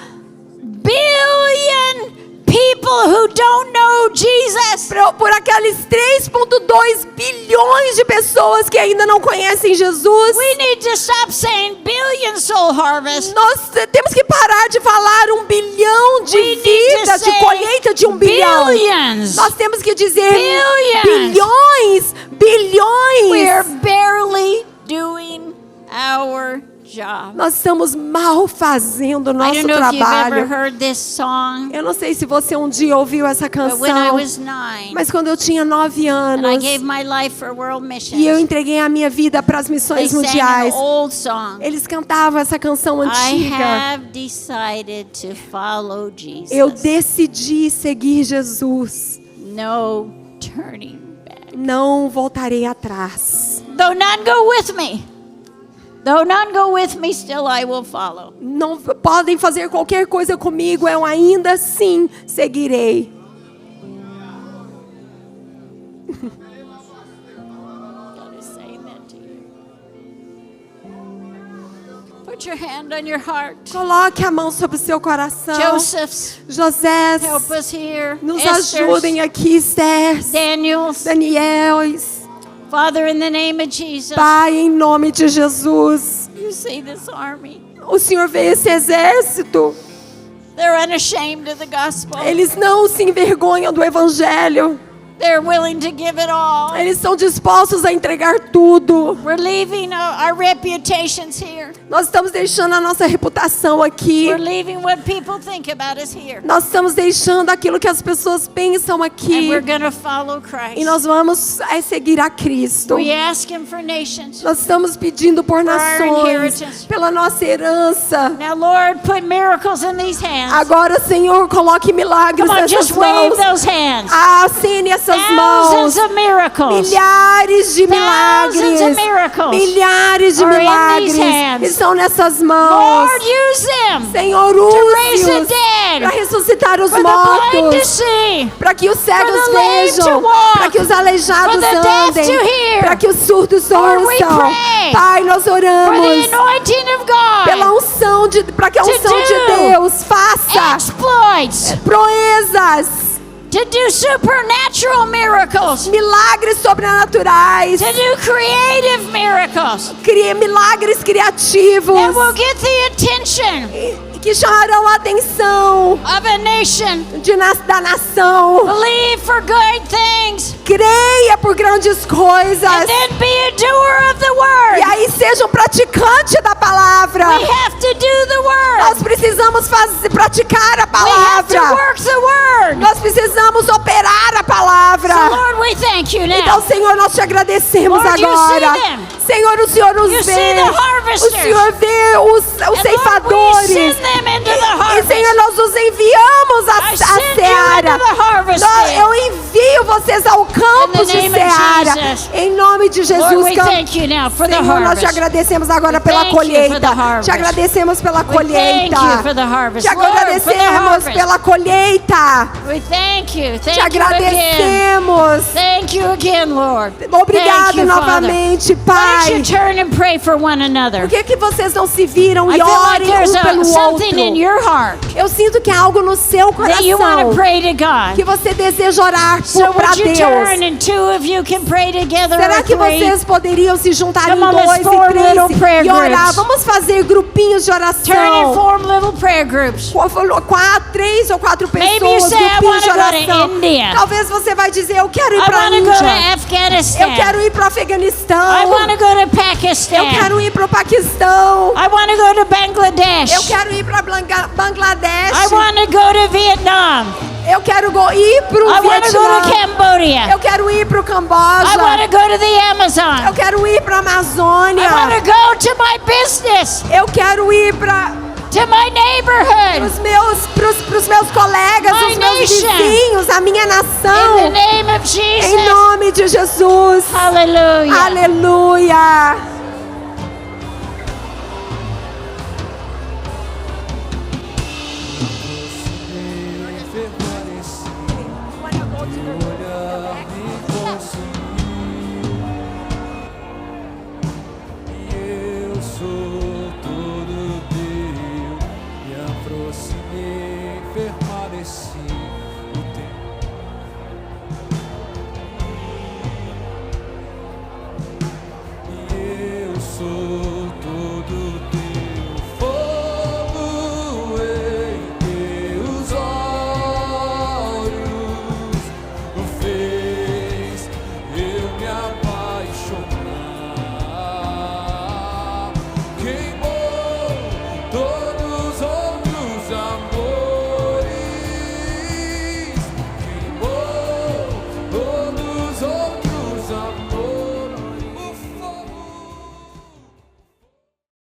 billion people who don't know Jesus?
por aqueles 3,2 bilhões de pessoas que ainda não conhecem Jesus.
We need to stop saying billion soul harvest.
Nós temos que parar de falar 1 bilhão de
We need to
vidas, de
say
colheita de 1 bilhão.
billions.
Nós temos que dizer
Billions.
bilhões.
We're barely doing our job.
Nós estamos mal fazendo o
I
nosso
don't know if you've ever
trabalho.
heard this song,
Eu não sei se você um dia ouviu essa
but when I
canção,
was 9,
mas quando eu tinha 9
and I
anos
gave my life for world missions,
e eu entreguei a minha vida para as
they
missões
sang an
mundiais,
old song.
eles cantavam essa canção
I
antiga.
have decided to follow Jesus.
Eu decidi seguir Jesus.
No turning back.
Não voltarei atrás.
Though none go with me. Though none go with me, still I will follow.
Não podem fazer qualquer coisa comigo, eu ainda assim seguirei.
God is saying that to you. Put your hand on your heart.
Coloque a mão sobre o seu coração.
Joseph's,
José,
help us here.
nos
Esther's,
ajudem aqui, Esther,
Daniel's.
Daniels.
Father, in the name of Jesus,
Pai, em nome de Jesus.
you see this army.
O Senhor vê esse exército.
They're unashamed of the gospel.
Eles não se envergonham do evangelho.
They're willing to give it all.
Eles estão dispostos a entregar tudo.
We're leaving our reputations here.
Nós estamos deixando a nossa reputação aqui.
We're leaving what people think about us here.
Nós estamos deixando aquilo que as pessoas pensam
And
aqui.
we're going to follow Christ.
E nós vamos seguir a Cristo.
We ask Him for nations.
Nós estamos pedindo por
our
nações,
inheritance.
pela nossa herança.
Now, Lord, put miracles in these hands.
Agora, Senhor, coloque milagres
Come on,
nessas
just wave
mãos.
those hands.
Acene essas
Thousands
mãos.
of miracles.
Milhares de
Thousands
milagres.
of miracles
Milhares de
are in
milagres
these hands.
estão nessas mãos.
Lord, use them
Senhor,
raise the
use-os
dead,
para ressuscitar os
for the blind to
mortos,
see,
para que os cegos
the lame to
vejam,
walk,
para que os aleijados
for the deaf
andem,
to hear.
para que os surdos
Lord, we
ouçam.
pray
Pai, nós
for
oramos
the anointing of
pela
God,
unção para que a
to
unção de
do
Deus faça
exploits,
proezas,
to do supernatural miracles,
milagres sobrenaturais,
to do creative miracles
milagres criativos
that will get the attention
que chamarão a atenção
of a nation.
da nação.
Believe for good things,
Creia por grandes coisas.
and then be a doer of the
E
word.
aí seja um praticante da palavra.
We have to do the word.
Nós precisamos praticar a
We have to
palavra.
work the word.
Nós precisamos operar a palavra.
So Lord, we thank you
Então,
now.
Senhor, nós te agradecemos
Lord, you
agora.
see them.
Senhor, o Senhor nos
You
vê.
see the harvesters.
O Senhor vê os
And Lord, we
ceifadores.
send them into the
E,
harvest.
Senhor, nós os enviamos
I
à
send you
seara.
into the harvest.
Eu envio vocês ao campo
In the
de
name of
seara.
Jesus.
Em nome de Jesus.
Lord, we thank you now for the
Senhor, nós te
harvest.
agradecemos agora
We
pela
thank you for
colheita.
the harvest.
Te agradecemos pela
We thank
colheita.
you for the harvest.
Te
Lord, for the
agradecemos
harvest.
pela colheita.
We thank you.
Te
Thank you again.
agradecemos.
Thank you again, Lord.
Obrigado
Thank you,
novamente,
Father.
Pai.
Why don't you turn and pray for one another?
Por que vocês não se viram
I
e
feel like
orem
there's
um pelo
something in
outro?
your heart
Eu sinto que há algo no seu
that you want to
coração
pray to God.
que você deseja orar
So
para
would you
Deus.
turn and two of you can pray together
Será
or
que
three?
vocês poderiam se juntar em
Come on, let's
2
form
e 3
little prayer
e orar?
groups.
Vamos fazer grupinhos de
Turn and
oração.
form little prayer groups.
3 ou 4
Maybe
pessoas,
you say, I
grupinhos de
wanna go to
oração.
India.
Talvez você vai dizer, eu quero ir
I
para a
want to go to
Índia.
Afghanistan.
Eu quero ir para o Afeganistão.
I want to go to
Eu
Pakistan.
quero ir para o Paquistão.
I want to go to Bangladesh.
Eu quero ir para Bangladesh.
I want to go to Vietnam.
Eu quero ir para o
I want to go to
Vietnã.
Cambodia.
Eu quero ir para o
I
Camboja.
want to go to the
Eu
Amazon.
quero ir para a
I want
Amazônia.
to go to my business,
Eu quero ir para
to my neighborhood.
os meus colegas,
My
os meus
nation.
vizinhos, a minha
In the
nação.
name of
Em
Jesus.
nome de Jesus.
Hallelujah.
Aleluia.